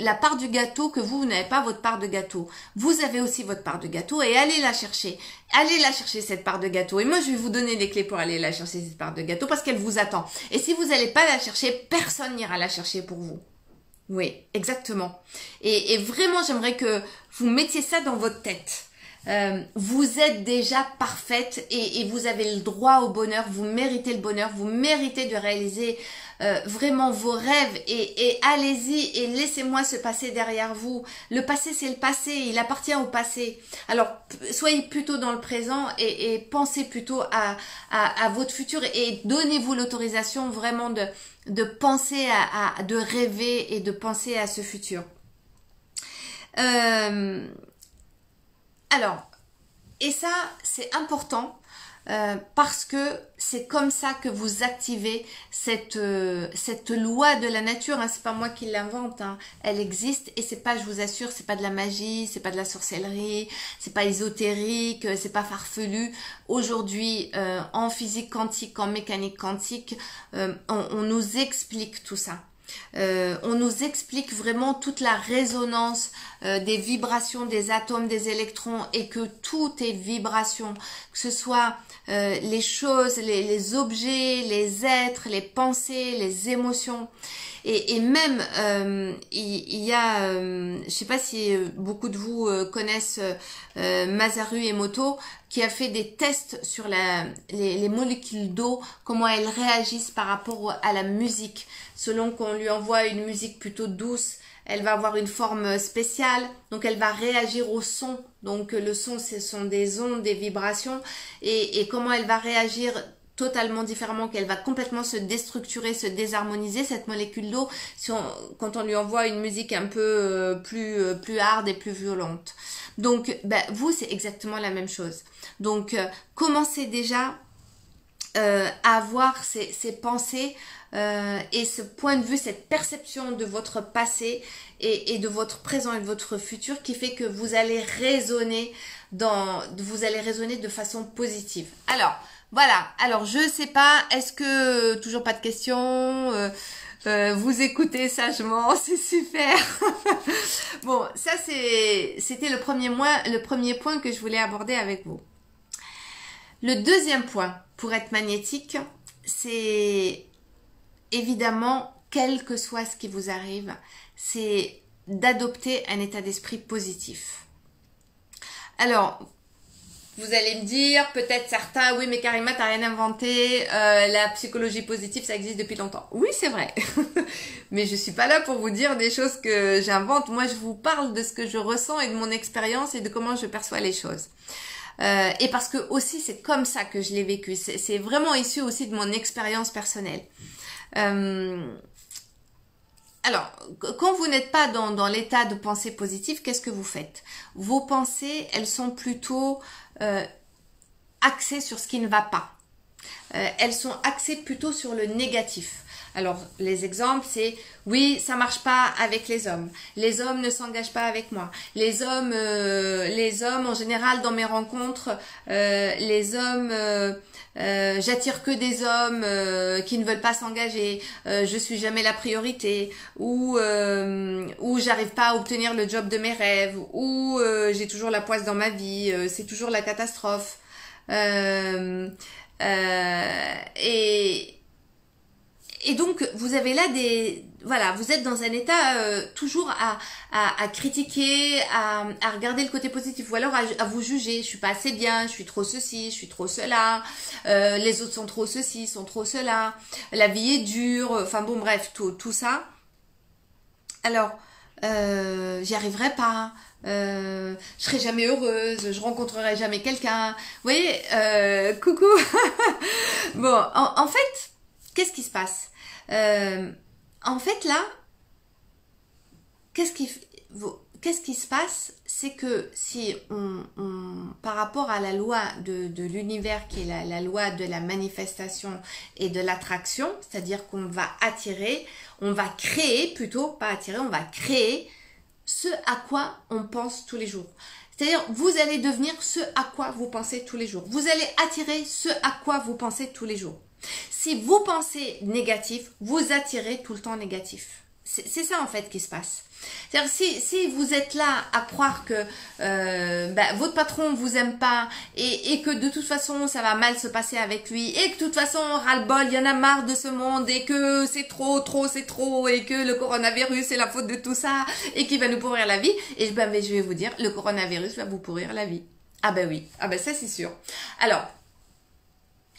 la part du gâteau, que vous n'avez pas votre part de gâteau. Vous avez aussi votre part de gâteau et allez la chercher. Allez la chercher, cette part de gâteau. Et moi, je vais vous donner les clés pour aller la chercher, cette part de gâteau, parce qu'elle vous attend. Et si vous n'allez pas la chercher, personne n'ira la chercher pour vous. Oui, exactement. Et vraiment, j'aimerais que vous mettiez ça dans votre tête. Vous êtes déjà parfaite et vous avez le droit au bonheur, vous méritez le bonheur, vous méritez de réaliser vraiment vos rêves et allez-y et laissez-moi ce passé derrière vous. Le passé, c'est le passé, il appartient au passé. Alors, soyez plutôt dans le présent et pensez plutôt à votre futur et donnez-vous l'autorisation vraiment de penser de rêver et de penser à ce futur. Alors, et ça, c'est important parce que c'est comme ça que vous activez cette loi de la nature. Hein, c'est pas moi qui l'invente, hein, elle existe et c'est pas, je vous assure, c'est pas de la magie, c'est pas de la sorcellerie, c'est pas ésotérique, c'est pas farfelu. Aujourd'hui, en physique quantique, en mécanique quantique, on nous explique tout ça. On nous explique vraiment toute la résonance des vibrations des atomes, des électrons et que tout est vibration, que ce soit les choses, les objets, les êtres, les pensées, les émotions. Et même, il y a, je sais pas si beaucoup de vous connaissent Masaru Emoto, qui a fait des tests sur les molécules d'eau, comment elles réagissent par rapport à la musique. Selon qu'on lui envoie une musique plutôt douce, elle va avoir une forme spéciale, donc elle va réagir au son. Donc le son, ce sont des ondes, des vibrations, et comment elle va réagir totalement différemment, qu'elle va complètement se déstructurer, se désharmoniser, cette molécule d'eau, quand on lui envoie une musique un peu plus hard et plus violente. Donc, vous, c'est exactement la même chose. Donc, commencez déjà à avoir ces pensées et ce point de vue, cette perception de votre passé et de votre présent et de votre futur qui fait que vous allez raisonner de façon positive. Alors, voilà. Alors, je sais pas, est-ce que toujours pas de questions vous écoutez sagement, c'est super. Bon, ça c'était le premier point que je voulais aborder avec vous. Le deuxième point pour être magnétique, c'est évidemment, quel que soit ce qui vous arrive, c'est d'adopter un état d'esprit positif. Alors, vous allez me dire, peut-être certains, oui mais Karima, t'as rien inventé, la psychologie positive, ça existe depuis longtemps. Oui, c'est vrai. Mais je suis pas là pour vous dire des choses que j'invente. Moi, je vous parle de ce que je ressens et de mon expérience et de comment je perçois les choses. Et parce que aussi, c'est comme ça que je l'ai vécu. C'est vraiment issu aussi de mon expérience personnelle. Alors, quand vous n'êtes pas dans l'état de pensée positive, qu'est-ce que vous faites? Vos pensées, elles sont plutôt axées sur ce qui ne va pas. Elles sont axées plutôt sur le négatif. Alors, les exemples, c'est oui, ça marche pas avec les hommes. Les hommes ne s'engagent pas avec moi. Les hommes, en général, dans mes rencontres, j'attire que des hommes qui ne veulent pas s'engager. Je suis jamais la priorité. Ou j'arrive pas à obtenir le job de mes rêves. Ou j'ai toujours la poisse dans ma vie. C'est toujours la catastrophe. Et donc, vous avez là voilà, vous êtes dans un état toujours à critiquer, à regarder le côté positif, ou alors à vous juger. Je suis pas assez bien, je suis trop ceci, je suis trop cela, les autres sont trop ceci, sont trop cela, la vie est dure, enfin bon, bref, tout ça. Alors, j'y arriverai pas, je serai jamais heureuse, je rencontrerai jamais quelqu'un. Vous voyez, coucou. Bon, en fait, qu'est-ce qui se passe? En fait, là, qu'est-ce qui se passe? C'est que si par rapport à la loi de l'univers, qui est la loi de la manifestation et de l'attraction, c'est-à-dire qu'on va attirer, on va créer plutôt, pas attirer, on va créer ce à quoi on pense tous les jours. C'est-à-dire, vous allez devenir ce à quoi vous pensez tous les jours. Vous allez attirer ce à quoi vous pensez tous les jours. Si vous pensez négatif, vous attirez tout le temps négatif. C'est ça en fait qui se passe. C'est-à-dire si vous êtes là à croire que votre patron vous aime pas et que de toute façon ça va mal se passer avec lui et que de toute façon ras-le-bol, il y en a marre de ce monde et que c'est trop et que le coronavirus c'est la faute de tout ça et qu'il va nous pourrir la vie, et mais je vais vous dire, le coronavirus va vous pourrir la vie. Ah ben oui, ah ben ça c'est sûr. Alors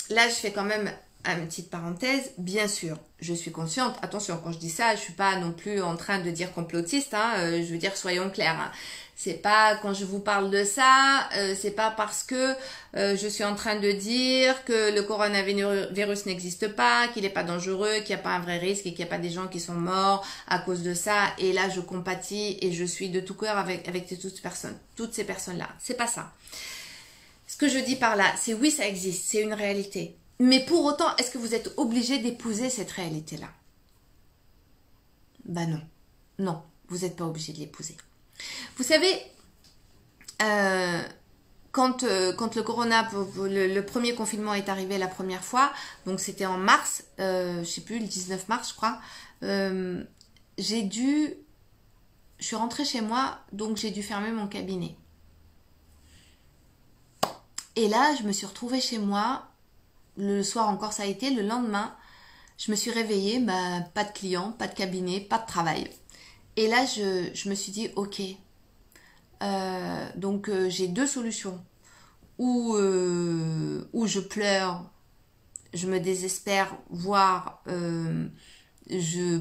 là je fais quand même une petite parenthèse, bien sûr, je suis consciente, attention, quand je dis ça, je suis pas non plus en train de dire complotiste, je veux dire, soyons clairs, hein. C'est pas, quand je vous parle de ça, c'est pas parce que je suis en train de dire que le coronavirus n'existe pas, qu'il n'est pas dangereux, qu'il n'y a pas un vrai risque et qu'il n'y a pas des gens qui sont morts à cause de ça, et là je compatis et je suis de tout cœur avec toutes ces personnes-là. C'est pas ça. Ce que je dis par là, c'est oui, ça existe, c'est une réalité. Mais pour autant, est-ce que vous êtes obligé d'épouser cette réalité-là? Ben non. Non, vous n'êtes pas obligé de l'épouser. Vous savez, quand le corona, le premier confinement est arrivé la première fois, donc c'était en mars, je sais plus, le 19 mars je crois, je suis rentrée chez moi, donc j'ai dû fermer mon cabinet. Et là, je me suis retrouvée chez moi. Le soir encore ça a été, le lendemain, je me suis réveillée, bah, pas de clients, pas de cabinet, pas de travail. Et là, je me suis dit, ok, donc j'ai deux solutions. Ou je pleure, je me désespère, voire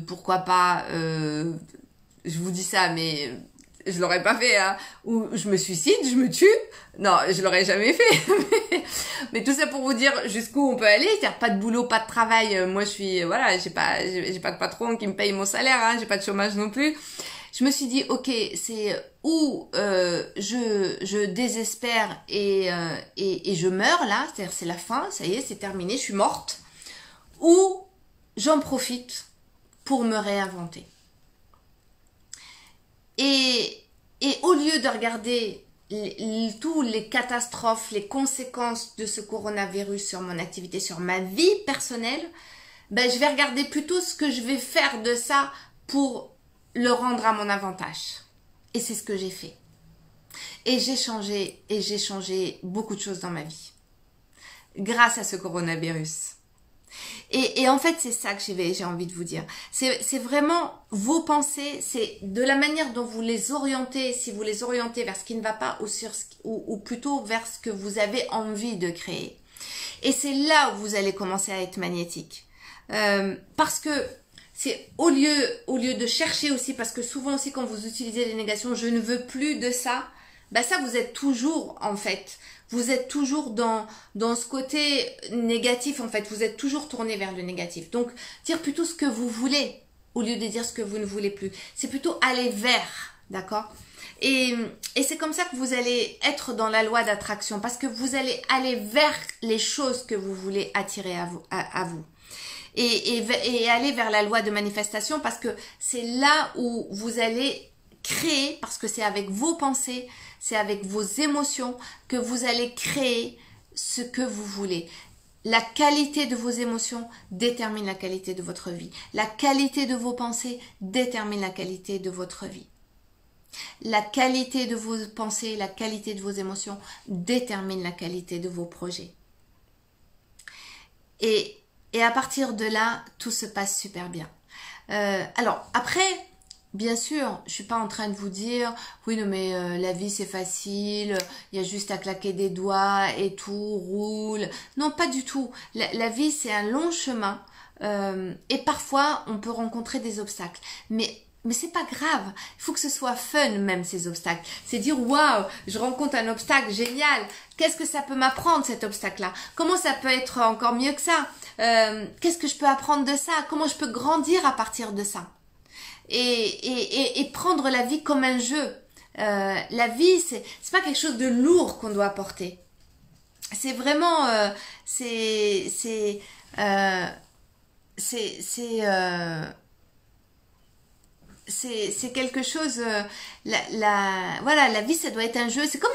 pourquoi pas, je vous dis ça, mais je l'aurais pas fait, hein. Ou je me suicide, je me tue. Non, je l'aurais jamais fait. Mais tout ça pour vous dire jusqu'où on peut aller. C'est-à-dire pas de boulot, pas de travail. Moi, je suis, voilà, j'ai pas de patron qui me paye mon salaire, hein. J'ai pas de chômage non plus. Je me suis dit, ok, c'est où je désespère et je meurs là. C'est-à-dire c'est la fin, ça y est, c'est terminé, je suis morte. Ou j'en profite pour me réinventer. Et au lieu de regarder toutes les catastrophes, les conséquences de ce coronavirus sur mon activité, sur ma vie personnelle, ben, je vais regarder plutôt ce que je vais faire de ça pour le rendre à mon avantage. Et c'est ce que j'ai fait. Et j'ai changé beaucoup de choses dans ma vie. Grâce à ce coronavirus. Et en fait, c'est ça que j'ai envie de vous dire. C'est vraiment vos pensées, c'est de la manière dont vous les orientez, si vous les orientez vers ce qui ne va pas ou plutôt vers ce que vous avez envie de créer. Et c'est là où vous allez commencer à être magnétique. Parce que c'est au lieu de chercher aussi, parce que souvent aussi quand vous utilisez les négations, je ne veux plus de ça, bah ça vous êtes toujours en fait. Vous êtes toujours dans ce côté négatif, en fait. Vous êtes toujours tourné vers le négatif. Donc, dire plutôt ce que vous voulez, au lieu de dire ce que vous ne voulez plus. C'est plutôt aller vers, d'accord ? Et c'est comme ça que vous allez être dans la loi d'attraction, parce que vous allez aller vers les choses que vous voulez attirer à vous. Et aller vers la loi de manifestation, parce que c'est là où vous allez créer, parce que c'est avec vos pensées, c'est avec vos émotions que vous allez créer ce que vous voulez. La qualité de vos émotions détermine la qualité de votre vie. La qualité de vos pensées détermine la qualité de votre vie. La qualité de vos pensées, la qualité de vos émotions détermine la qualité de vos projets. Et à partir de là, tout se passe super bien. Alors, après... Bien sûr, je suis pas en train de vous dire oui non mais la vie c'est facile, il y a juste à claquer des doigts et tout roule. Non, pas du tout. La vie c'est un long chemin et parfois on peut rencontrer des obstacles. Mais c'est pas grave. Il faut que ce soit fun même ces obstacles. C'est dire waouh, je rencontre un obstacle génial. Qu'est-ce que ça peut m'apprendre cet obstacle-là? Comment ça peut être encore mieux que ça? Qu'est-ce que je peux apprendre de ça? Comment je peux grandir à partir de ça? Et prendre la vie comme un jeu. La vie, c'est pas quelque chose de lourd qu'on doit porter. C'est vraiment, c'est quelque chose. Voilà, la vie, ça doit être un jeu. C'est comme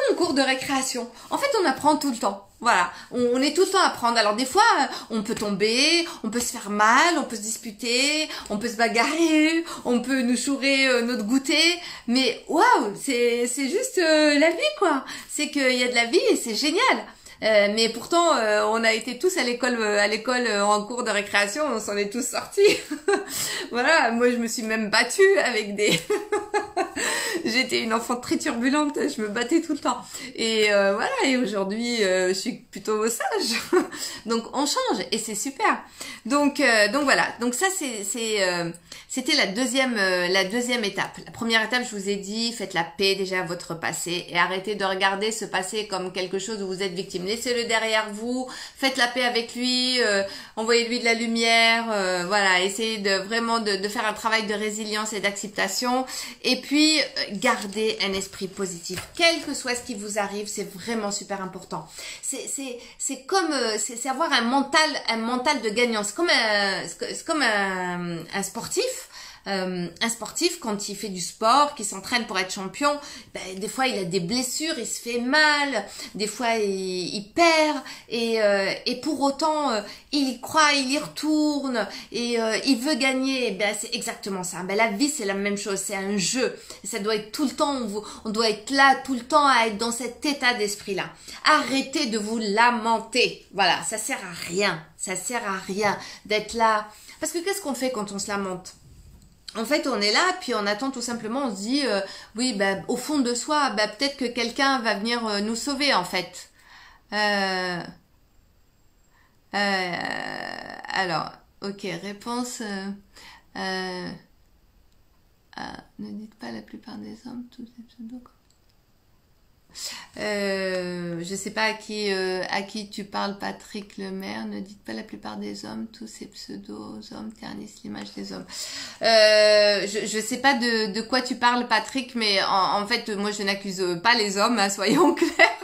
un cours de récréation. En fait, on apprend tout le temps. Voilà, on est tout le temps à apprendre. Alors des fois, on peut tomber, on peut se faire mal, on peut se disputer, on peut se bagarrer, on peut nous chourer notre goûter. Mais waouh, c'est juste la vie quoi. C'est qu'il y a de la vie et c'est génial. Mais pourtant, on a été tous à l'école en cours de récréation, on s'en est tous sortis. Voilà, moi je me suis même battue avec des... J'étais une enfant très turbulente, je me battais tout le temps. Et voilà, et aujourd'hui, je suis plutôt sage. Donc on change et c'est super. Donc voilà, donc ça c'était la deuxième étape. La première étape, je vous ai dit, faites la paix déjà à votre passé et arrêtez de regarder ce passé comme quelque chose où vous êtes victime. Laissez-le derrière vous, faites la paix avec lui, envoyez-lui de la lumière, voilà, essayez vraiment de faire un travail de résilience et d'acceptation. Et puis, gardez un esprit positif. Quel que soit ce qui vous arrive, c'est vraiment super important. C'est comme, c'est avoir un mental de gagnant. C'est comme un sportif. Un sportif, quand il fait du sport, qui s'entraîne pour être champion, ben, des fois il a des blessures, il se fait mal, des fois il perd, et pour autant il y croit, il y retourne, et il veut gagner. Ben, c'est exactement ça. Ben, la vie c'est la même chose, c'est un jeu. Ça doit être tout le temps, on doit être là tout le temps à être dans cet état d'esprit là. Arrêtez de vous lamenter. Voilà, ça sert à rien. Ça sert à rien d'être là. Parce que qu'est-ce qu'on fait quand on se lamente? En fait, on est là, puis on attend tout simplement, on se dit, oui, ben, au fond de soi, ben, peut-être que quelqu'un va venir nous sauver, en fait. Alors, ok, réponse. Ne dites pas la plupart des hommes, tous ces pseudos. Je sais pas à qui tu parles, Patrick Lemaire. Ne dites pas la plupart des hommes, tous ces pseudos hommes ternissent l'image des hommes. Je sais pas de quoi tu parles, Patrick, mais en fait, moi je n'accuse pas les hommes, hein, soyons clairs.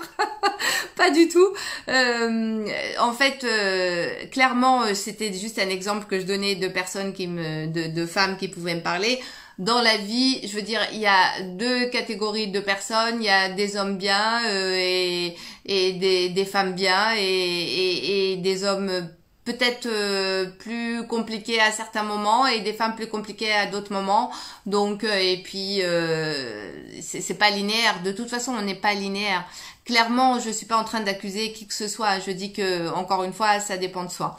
Pas du tout. En fait, clairement, c'était juste un exemple que je donnais de personnes de femmes qui pouvaient me parler. Dans la vie, je veux dire, il y a deux catégories de personnes. Il y a des hommes bien et des femmes bien et des hommes peut-être plus compliqués à certains moments et des femmes plus compliquées à d'autres moments. Donc et puis c'est pas linéaire. De toute façon, on n'est pas linéaire. Clairement, je suis pas en train d'accuser qui que ce soit. Je dis que encore une fois, ça dépend de soi.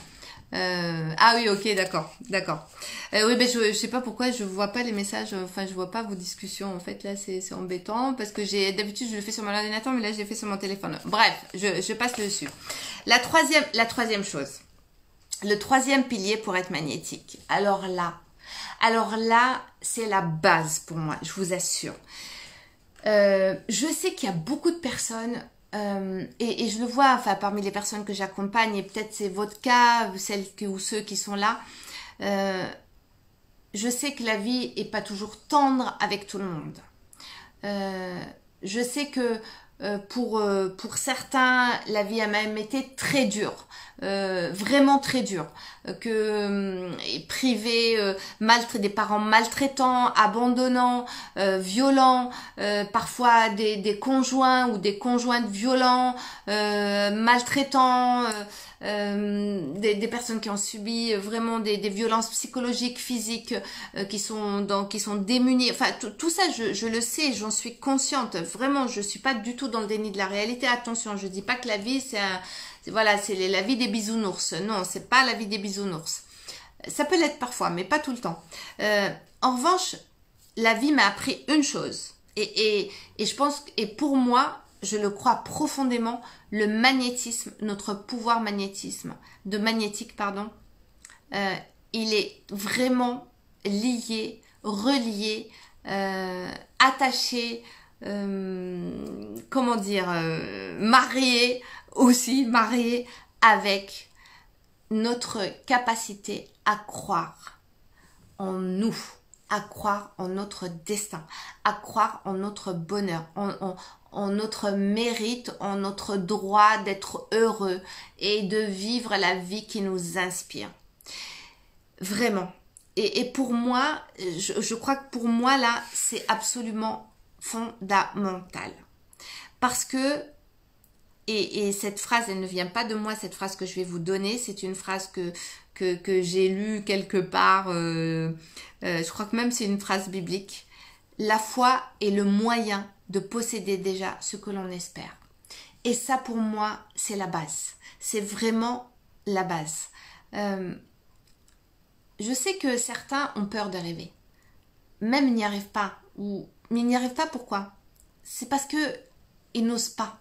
Ah oui, ok, d'accord. Oui, ben je sais pas pourquoi je vois pas les messages. Enfin, je vois pas vos discussions. En fait, là, c'est embêtant parce que d'habitude je le fais sur mon ordinateur, mais là, je l'ai fait sur mon téléphone. Bref, je passe dessus. La troisième chose, le troisième pilier pour être magnétique. Alors là, c'est la base pour moi. Je vous assure. Je sais qu'il y a beaucoup de personnes. Et je le vois, enfin parmi les personnes que j'accompagne, et peut-être c'est votre cas, ou ceux qui sont là, je sais que la vie est pas toujours tendre avec tout le monde. Je sais que pour certains, la vie a même été très dure, vraiment très dure, privés, des parents maltraitants, abandonnants, violents, parfois des conjoints ou des conjointes violents, maltraitants, des personnes qui ont subi vraiment des violences psychologiques, physiques, qui sont démunies. Enfin, tout ça, je le sais, j'en suis consciente. Vraiment, je suis pas du tout dans le déni de la réalité. Attention, je dis pas que la vie, c'est la vie des bisounours. Non, c'est pas la vie des bisounours. Ça peut l'être parfois, mais pas tout le temps. En revanche, la vie m'a appris une chose. Et je pense, et pour moi, je le crois profondément, le magnétisme, notre pouvoir magnétique, il est vraiment lié, relié, attaché, marié avec notre capacité à croire en nous, à croire en notre destin, à croire en notre bonheur, en notre mérite, en notre droit d'être heureux et de vivre la vie qui nous inspire. Vraiment. Et pour moi, je crois que pour moi là, c'est absolument fondamental. Parce que, et cette phrase, elle ne vient pas de moi, cette phrase que je vais vous donner, c'est une phrase que j'ai lue quelque part, je crois que même c'est une phrase biblique. La foi est le moyen de posséder déjà ce que l'on espère. Et ça, pour moi, c'est la base. C'est vraiment la base. Je sais que certains ont peur de rêver. Même ils n'y arrivent pas. Mais ils n'y arrivent pas, pourquoi? C'est parce que ils n'osent pas.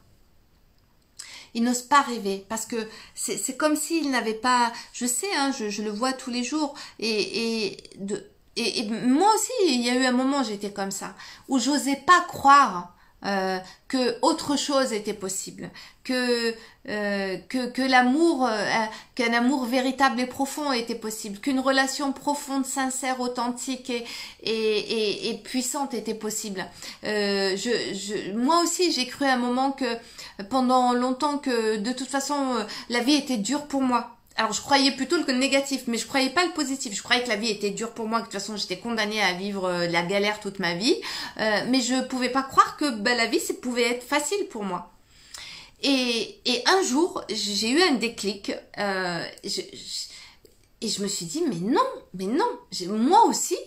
Ils n'osent pas rêver. Parce que c'est comme s'ils n'avaient pas... Je sais, hein, je le vois tous les jours. Et moi aussi, il y a eu un moment, j'étais comme ça, où j'osais pas croire que autre chose était possible, que l'amour, qu'un amour véritable et profond était possible, qu'une relation profonde, sincère, authentique et puissante était possible. Moi aussi, j'ai cru à un moment que pendant longtemps que de toute façon la vie était dure pour moi. Alors, je croyais plutôt le négatif, mais je croyais pas le positif. Je croyais que la vie était dure pour moi, que de toute façon, j'étais condamnée à vivre la galère toute ma vie. Mais je pouvais pas croire que la vie, ça pouvait être facile pour moi. Et un jour, j'ai eu un déclic. Et je me suis dit, mais non, moi aussi,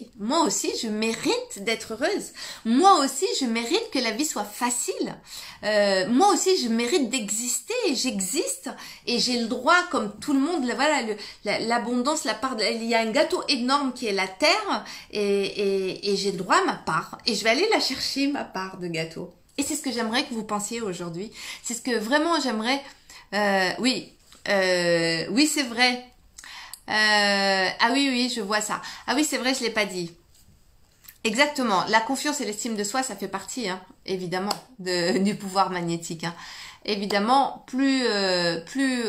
je mérite d'être heureuse. Moi aussi, je mérite que la vie soit facile. Moi aussi, je mérite d'exister. J'existe et j'ai le droit, comme tout le monde, voilà, l'abondance, il y a un gâteau énorme qui est la terre et j'ai le droit à ma part. Et je vais aller la chercher, ma part de gâteau. Et c'est ce que j'aimerais que vous pensiez aujourd'hui. C'est ce que vraiment j'aimerais... oui, c'est vrai. Ah oui, je vois ça. Ah oui, c'est vrai, je l'ai pas dit. Exactement. La confiance et l'estime de soi, ça fait partie, hein, évidemment, du pouvoir magnétique. Hein. Évidemment, plus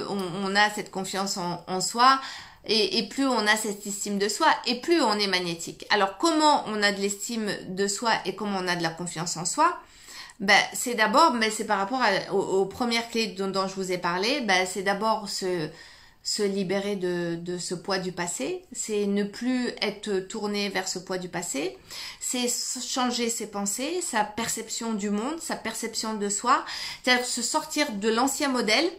on a cette confiance en soi, et plus on a cette estime de soi, et plus on est magnétique. Alors, comment on a de l'estime de soi et comment on a de la confiance en soi? C'est d'abord, c'est par rapport aux premières clés dont je vous ai parlé. C'est d'abord se libérer de ce poids du passé, c'est ne plus être tourné vers ce poids du passé, c'est changer ses pensées, sa perception du monde, sa perception de soi, c'est-à-dire se sortir de l'ancien modèle,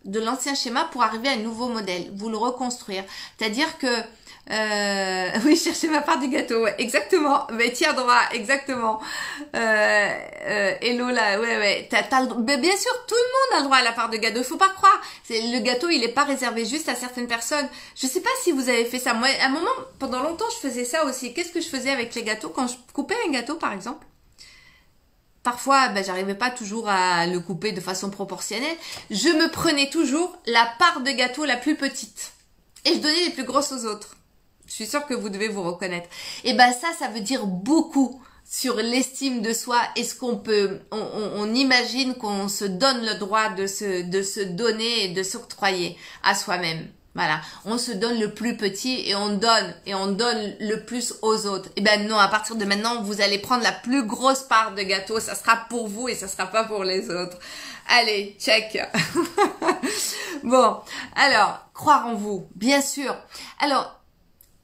de l'ancien schéma pour arriver à un nouveau modèle, vous le reconstruire. C'est-à-dire que oui, chercher ma part du gâteau, ouais, exactement. Mais tiens droit, exactement. Hello là, ouais. Mais bien sûr, tout le monde a le droit à la part de gâteau. Il faut pas croire. Le gâteau, il est pas réservé juste à certaines personnes. Je sais pas si vous avez fait ça. Moi, à un moment, pendant longtemps, je faisais ça aussi. Qu'est-ce que je faisais avec les gâteaux quand je coupais un gâteau, par exemple? Parfois, j'arrivais pas toujours à le couper de façon proportionnelle. Je me prenais toujours la part de gâteau la plus petite et je donnais les plus grosses aux autres. Je suis sûre que vous devez vous reconnaître. Et ça veut dire beaucoup sur l'estime de soi et ce qu'on peut, on imagine qu'on se donne le droit de se donner et de s'octroyer à soi-même. Voilà. On se donne le plus petit et on donne le plus aux autres. Et non, à partir de maintenant, vous allez prendre la plus grosse part de gâteau. Ça sera pour vous et ça sera pas pour les autres. Allez, check. Bon. Alors, croire en vous. Bien sûr. Alors,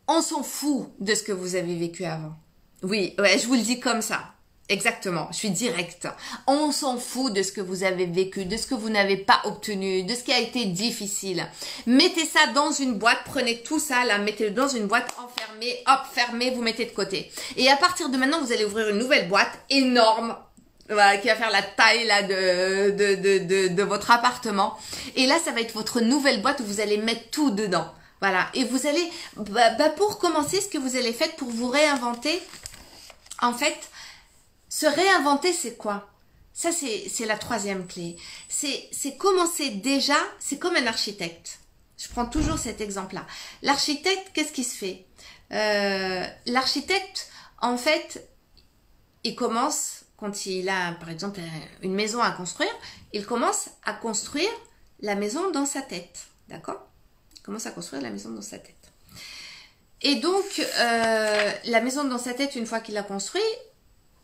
on s'en fout de ce que vous avez vécu avant. Oui, ouais, je vous le dis comme ça. Exactement, je suis directe. On s'en fout de ce que vous avez vécu, de ce que vous n'avez pas obtenu, de ce qui a été difficile. Mettez ça dans une boîte, prenez tout ça là, mettez-le dans une boîte, enfermez, hop, fermez, vous mettez de côté. Et à partir de maintenant, vous allez ouvrir une nouvelle boîte énorme, voilà, qui va faire la taille là de votre appartement. Et là, ça va être votre nouvelle boîte où vous allez mettre tout dedans. Voilà, et vous allez, pour commencer, ce que vous allez faire pour vous réinventer, en fait, se réinventer, c'est quoi? Ça, c'est la troisième clé. C'est commencer déjà, c'est comme un architecte. Je prends toujours cet exemple-là. L'architecte, qu'est-ce qui se fait? L'architecte, en fait, il commence, quand il a, par exemple, une maison à construire, il commence à construire la maison dans sa tête. D'accord? Commence à construire la maison dans sa tête. Et donc, la maison dans sa tête, une fois qu'il l'a construite,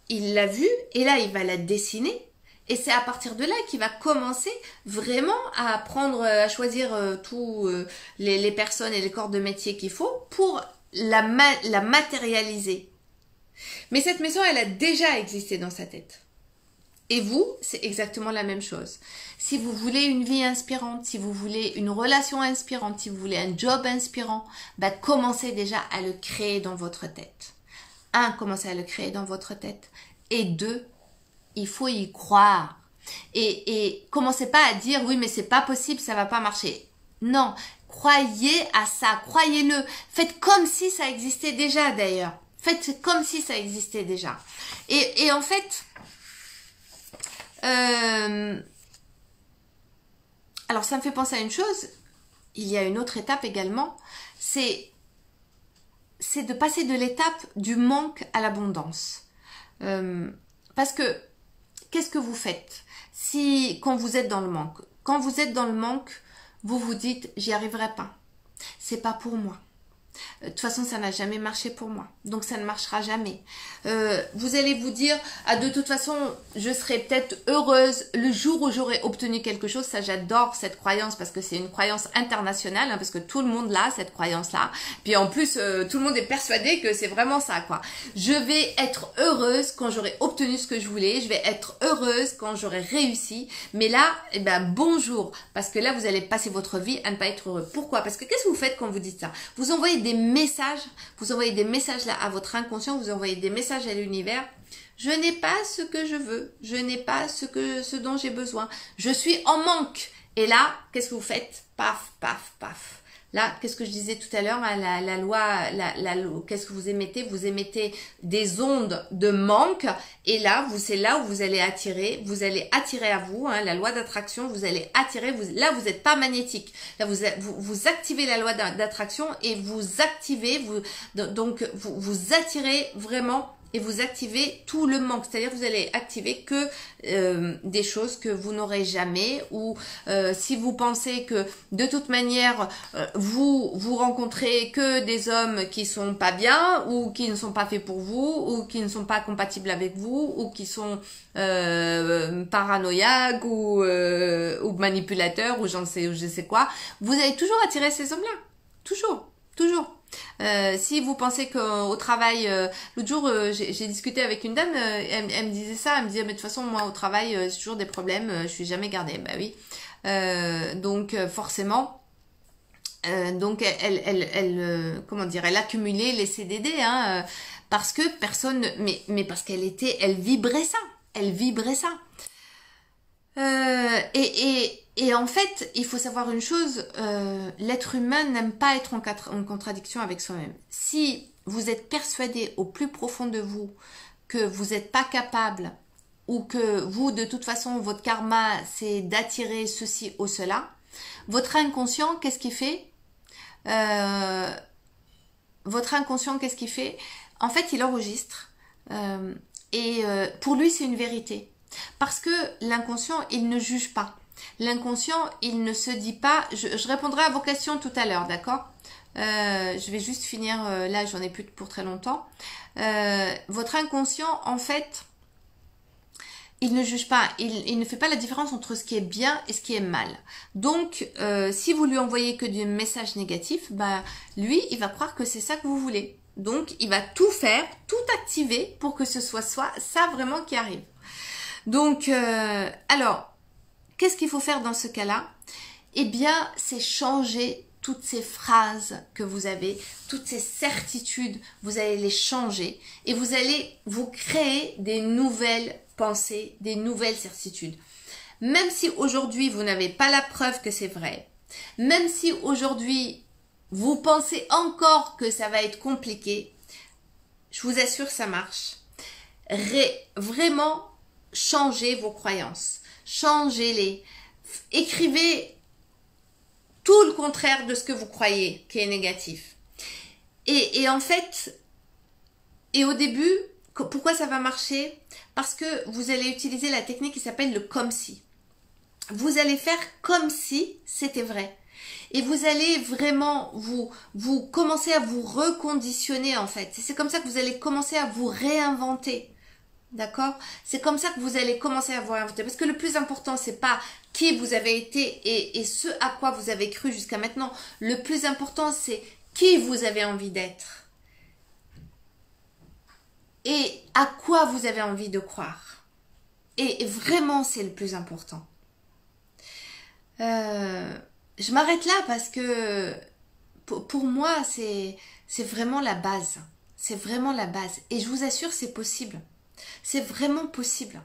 il l'a vue, et là, il va la dessiner. Et c'est à partir de là qu'il va commencer vraiment à apprendre, à choisir tous les personnes et les corps de métier qu'il faut pour la matérialiser. Mais cette maison, elle a déjà existé dans sa tête. Et vous, c'est exactement la même chose. Si vous voulez une vie inspirante, si vous voulez une relation inspirante, si vous voulez un job inspirant, commencez déjà à le créer dans votre tête. 1, commencez à le créer dans votre tête. Et 2, il faut y croire. Et commencez pas à dire, oui, mais c'est pas possible, ça va pas marcher. Non, croyez à ça, croyez-le. Faites comme si ça existait déjà d'ailleurs. Faites comme si ça existait déjà. Et en fait... alors ça me fait penser à une chose, il y a une autre étape également, c'est de passer de l'étape du manque à l'abondance. Parce que, qu'est-ce que vous faites quand vous êtes dans le manque? Quand vous êtes dans le manque, vous vous dites, j'y arriverai pas. C'est pas pour moi. De toute façon, ça n'a jamais marché pour moi. Donc, ça ne marchera jamais. Vous allez vous dire, ah, de toute façon, je serai peut-être heureuse le jour où j'aurai obtenu quelque chose. Ça, j'adore cette croyance parce que c'est une croyance internationale, hein, parce que tout le monde l'a, cette croyance-là. Puis en plus, tout le monde est persuadé que c'est vraiment ça, quoi. Je vais être heureuse quand j'aurai obtenu ce que je voulais. Je vais être heureuse quand j'aurai réussi. Mais là, eh ben, bonjour. Parce que là, vous allez passer votre vie à ne pas être heureux. Pourquoi? Parce que qu'est-ce que vous faites quand vous dites ça? Vous envoyez des messages, là à votre inconscient, vous envoyez des messages à l'univers. Je n'ai pas ce que je veux, je n'ai pas ce dont j'ai besoin. Je suis en manque. Et là, qu'est-ce que vous faites? Paf, paf, paf. Là, qu'est-ce que je disais tout à l'heure, hein, la loi, qu'est-ce que vous émettez? Vous émettez des ondes de manque, et là, c'est là où vous allez attirer à vous, hein, la loi d'attraction, vous allez attirer, là, vous n'êtes pas magnétique. Là, vous activez la loi d'attraction et vous activez, vous attirez vraiment. Et vous activez tout le manque, c'est-à-dire vous allez activer que des choses que vous n'aurez jamais, ou si vous pensez que de toute manière vous rencontrez que des hommes qui sont pas bien, ou qui ne sont pas faits pour vous, ou qui ne sont pas compatibles avec vous, ou qui sont paranoïaques ou manipulateurs, ou je sais quoi, vous allez toujours attirer ces hommes-là, toujours. Si vous pensez qu'au travail, l'autre jour j'ai discuté avec une dame, elle me disait ça, elle me disait mais de toute façon moi au travail j'ai toujours des problèmes, je suis jamais gardée. Bah oui, donc forcément, donc elle comment dire, elle accumulait les CDD, hein, parce que personne, mais parce elle vibrait ça. Et en fait, il faut savoir une chose, l'être humain n'aime pas être en contradiction avec soi-même. Si vous êtes persuadé au plus profond de vous que vous n'êtes pas capable, ou que vous, de toute façon, votre karma, c'est d'attirer ceci ou cela, votre inconscient, qu'est-ce qu'il fait? En fait, il enregistre. Pour lui, c'est une vérité. Parce que l'inconscient, il ne juge pas. L'inconscient, il ne se dit pas... Je répondrai à vos questions tout à l'heure, d'accord? Je vais juste finir... là, j'en ai plus pour très longtemps. Votre inconscient, en fait, il ne juge pas. Il ne fait pas la différence entre ce qui est bien et ce qui est mal. Donc, si vous lui envoyez que du message négatif, bah, lui, il va croire que c'est ça que vous voulez. Donc, il va tout faire, tout activer pour que ce soit ça vraiment qui arrive. Donc, alors, qu'est-ce qu'il faut faire dans ce cas-là? Eh bien, c'est changer toutes ces phrases que vous avez, toutes ces certitudes, vous allez les changer et vous allez vous créer des nouvelles pensées, des nouvelles certitudes. Même si aujourd'hui, vous n'avez pas la preuve que c'est vrai, même si aujourd'hui, vous pensez encore que ça va être compliqué, je vous assure, ça marche. Vraiment, changez vos croyances, changez-les, écrivez tout le contraire de ce que vous croyez qui est négatif. Et en fait, et au début, pourquoi ça va marcher? Parce que vous allez utiliser la technique qui s'appelle le comme si. Vous allez faire comme si c'était vrai. Et vous allez vraiment vous commencer à vous reconditionner en fait. C'est comme ça que vous allez commencer à vous réinventer. D'accord? C'est comme ça que vous allez commencer à vous réinventer. Parce que le plus important, c'est pas qui vous avez été et ce à quoi vous avez cru jusqu'à maintenant. Le plus important, c'est qui vous avez envie d'être. Et à quoi vous avez envie de croire. Et vraiment, c'est le plus important. Je m'arrête là parce que pour moi, c'est vraiment la base. C'est vraiment la base. Et je vous assure, c'est possible. C'est vraiment possible.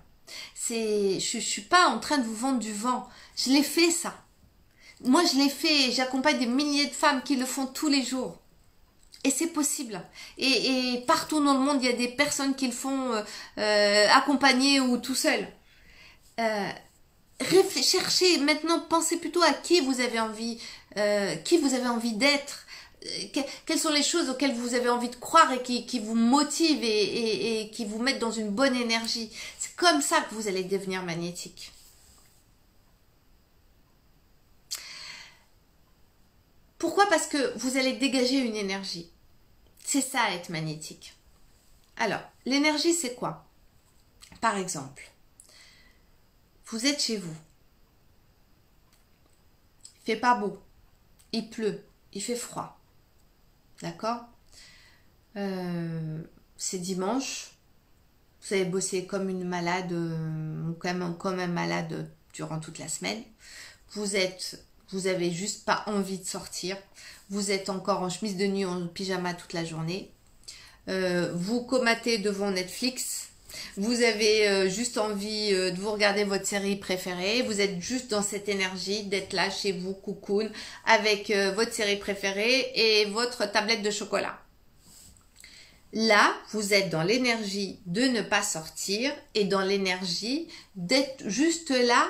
Je suis pas en train de vous vendre du vent. Je l'ai fait ça. Moi, je l'ai fait. J'accompagne des milliers de femmes qui le font tous les jours. Et c'est possible. Et partout dans le monde, il y a des personnes qui le font accompagnées ou tout seul. Cherchez maintenant, pensez plutôt à qui vous avez envie d'être. Quelles sont les choses auxquelles vous avez envie de croire et qui vous motivent et qui vous mettent dans une bonne énergie. C'est comme ça que vous allez devenir magnétique. Pourquoi? Parce que vous allez dégager une énergie. C'est ça être magnétique. Alors, l'énergie c'est quoi? Par exemple, vous êtes chez vous. Il fait pas beau. Il pleut. Il fait froid. D'accord? C'est dimanche. Vous avez bossé comme une malade, comme un malade durant toute la semaine. Vous avez juste pas envie de sortir. Vous êtes encore en chemise de nuit, en pyjama toute la journée. Vous comatez devant Netflix. Vous avez juste envie de vous regarder votre série préférée. Vous êtes juste dans cette énergie d'être là chez vous, cocoon, avec votre série préférée et votre tablette de chocolat. Là, vous êtes dans l'énergie de ne pas sortir et dans l'énergie d'être juste là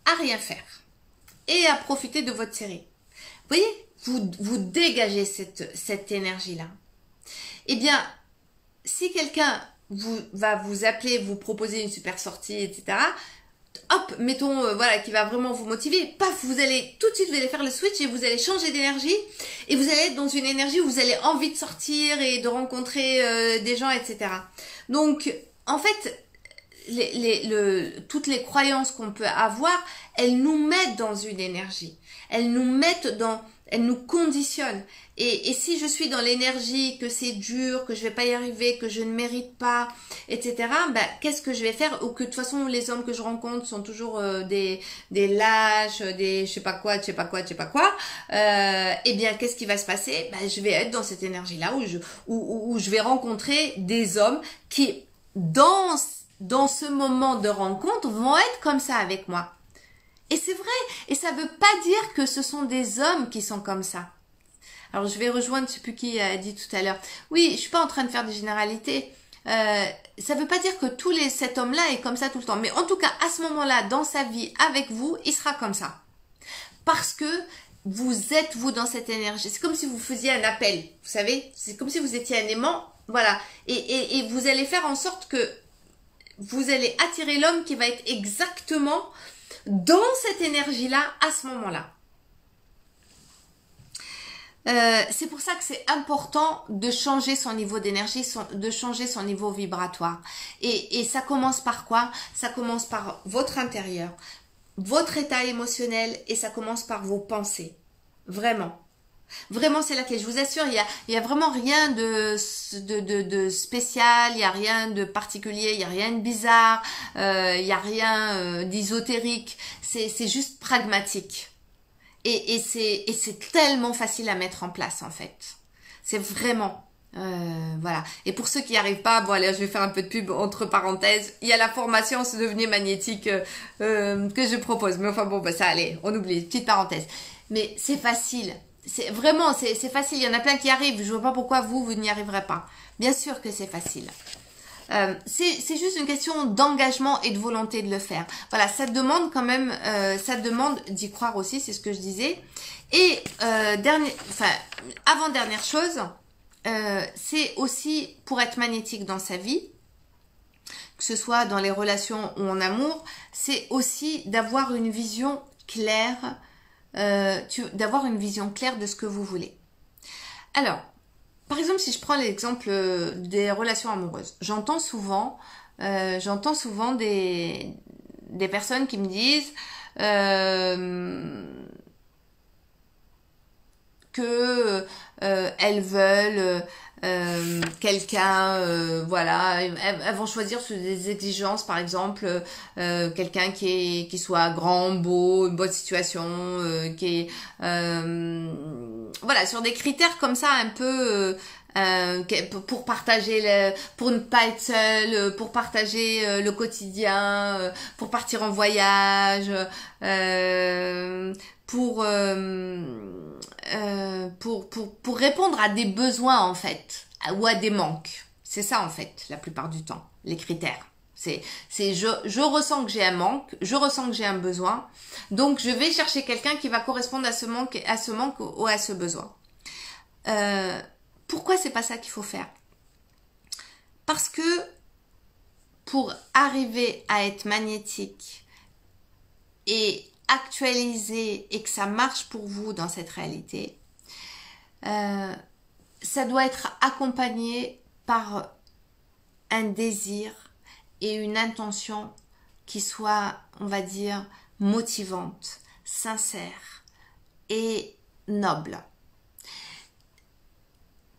à rien faire et à profiter de votre série. Vous voyez, vous dégagez cette énergie-là. Eh bien, si quelqu'un va vous appeler, vous proposer une super sortie, etc., hop, mettons, voilà, qui va vraiment vous motiver, paf, vous allez tout de suite, vous allez faire le switch et vous allez changer d'énergie et vous allez être dans une énergie où vous avez envie de sortir et de rencontrer des gens, etc. Donc, en fait, toutes les croyances qu'on peut avoir, elles nous mettent dans une énergie. Elles nous conditionnent. Et si je suis dans l'énergie que c'est dur, que je vais pas y arriver, que je ne mérite pas, etc., qu'est-ce que je vais faire? Ou que de toute façon, les hommes que je rencontre sont toujours des lâches, des je sais pas quoi, eh bien, qu'est-ce qui va se passer? Je vais être dans cette énergie-là où je vais rencontrer des hommes qui, dans ce moment de rencontre, vont être comme ça avec moi. Et c'est vrai, et ça veut pas dire que ce sont des hommes qui sont comme ça. Alors je vais rejoindre, je sais plus qui a dit tout à l'heure. Oui, je suis pas en train de faire des généralités. Ça veut pas dire que cet homme-là est comme ça tout le temps. Mais en tout cas, à ce moment-là, dans sa vie, avec vous, il sera comme ça. Parce que vous êtes, vous, dans cette énergie. C'est comme si vous faisiez un appel, vous savez. C'est comme si vous étiez un aimant, voilà. Et vous allez faire en sorte que vous allez attirer l'homme qui va être exactement dans cette énergie-là, à ce moment-là. C'est pour ça que c'est important de changer son niveau d'énergie, de changer son niveau vibratoire. Et ça commence par quoi? Ça commence par votre intérieur, votre état émotionnel, et ça commence par vos pensées. Vraiment. Vraiment, c'est la clé. Je vous assure, il y a vraiment rien de spécial, il y a rien de particulier, il y a rien de bizarre, il y a rien d'ésotérique. C'est juste pragmatique. Et c'est tellement facile à mettre en place, en fait. C'est vraiment... voilà. Et pour ceux qui n'y arrivent pas, bon allez, je vais faire un peu de pub entre parenthèses. Il y a la formation Se devenir magnétique que je propose. Mais enfin bon, ça allez, on oublie, petite parenthèse. Mais c'est facile. C'est vraiment, c'est facile. Il y en a plein qui arrivent. Je vois pas pourquoi vous n'y arriverez pas. Bien sûr que c'est facile. C'est juste une question d'engagement et de volonté de le faire. Voilà, ça demande quand même, ça demande d'y croire aussi, c'est ce que je disais. Et avant-dernière chose, c'est aussi pour être magnétique dans sa vie, que ce soit dans les relations ou en amour, c'est aussi d'avoir une vision claire, d'avoir une vision claire de ce que vous voulez. Alors, par exemple, si je prends l'exemple des relations amoureuses, j'entends souvent des personnes qui me disent que elles veulent quelqu'un, voilà, elles vont choisir sur des exigences, par exemple, quelqu'un qui soit grand, beau, une bonne situation, qui est, voilà, sur des critères comme ça un peu pour partager, pour ne pas être seul, pour partager le quotidien, pour partir en voyage, pour répondre à des besoins en fait, ou à des manques. C'est ça en fait, la plupart du temps, les critères. C'est je ressens que j'ai un manque, je ressens que j'ai un besoin, donc je vais chercher quelqu'un qui va correspondre à ce manque ou à ce besoin. Pourquoi c'est pas ça qu'il faut faire? Parce que pour arriver à être magnétique et actualiser et que ça marche pour vous dans cette réalité, ça doit être accompagné par un désir et une intention qui soit, on va dire, motivante, sincère et noble.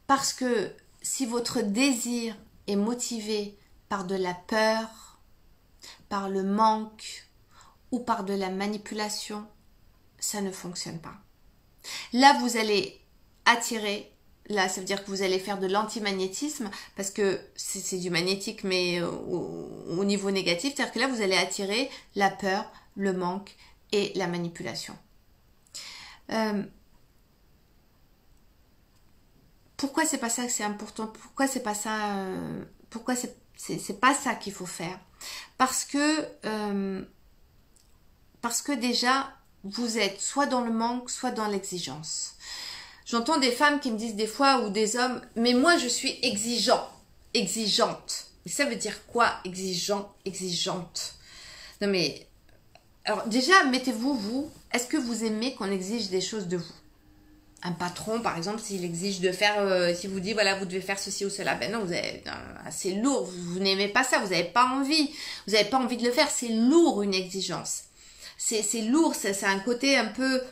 Parce que si votre désir est motivé par de la peur, par le manque ou par de la manipulation, ça ne fonctionne pas. Là, vous allez attirer, là, ça veut dire que vous allez faire de l'antimagnétisme, parce que c'est du magnétique, mais au niveau négatif, c'est-à-dire que là, vous allez attirer la peur, le manque et la manipulation. Pourquoi c'est pas ça que c'est important? Pourquoi c'est pas ça? Pourquoi c'est pas ça qu'il faut faire? Parce que déjà, vous êtes soit dans le manque, soit dans l'exigence. J'entends des femmes qui me disent des fois, ou des hommes, mais moi je suis exigeant, exigeante. Mais ça veut dire quoi, exigeant, exigeante? Non mais, alors déjà, mettez-vous, vous, est-ce que vous aimez qu'on exige des choses de vous? Un patron, par exemple, s'il exige de faire, s'il vous dit, voilà, vous devez faire ceci ou cela, ben non, c'est lourd, vous n'aimez pas ça, vous n'avez pas envie de le faire, c'est lourd une exigence. C'est lourd, c'est un côté un peu...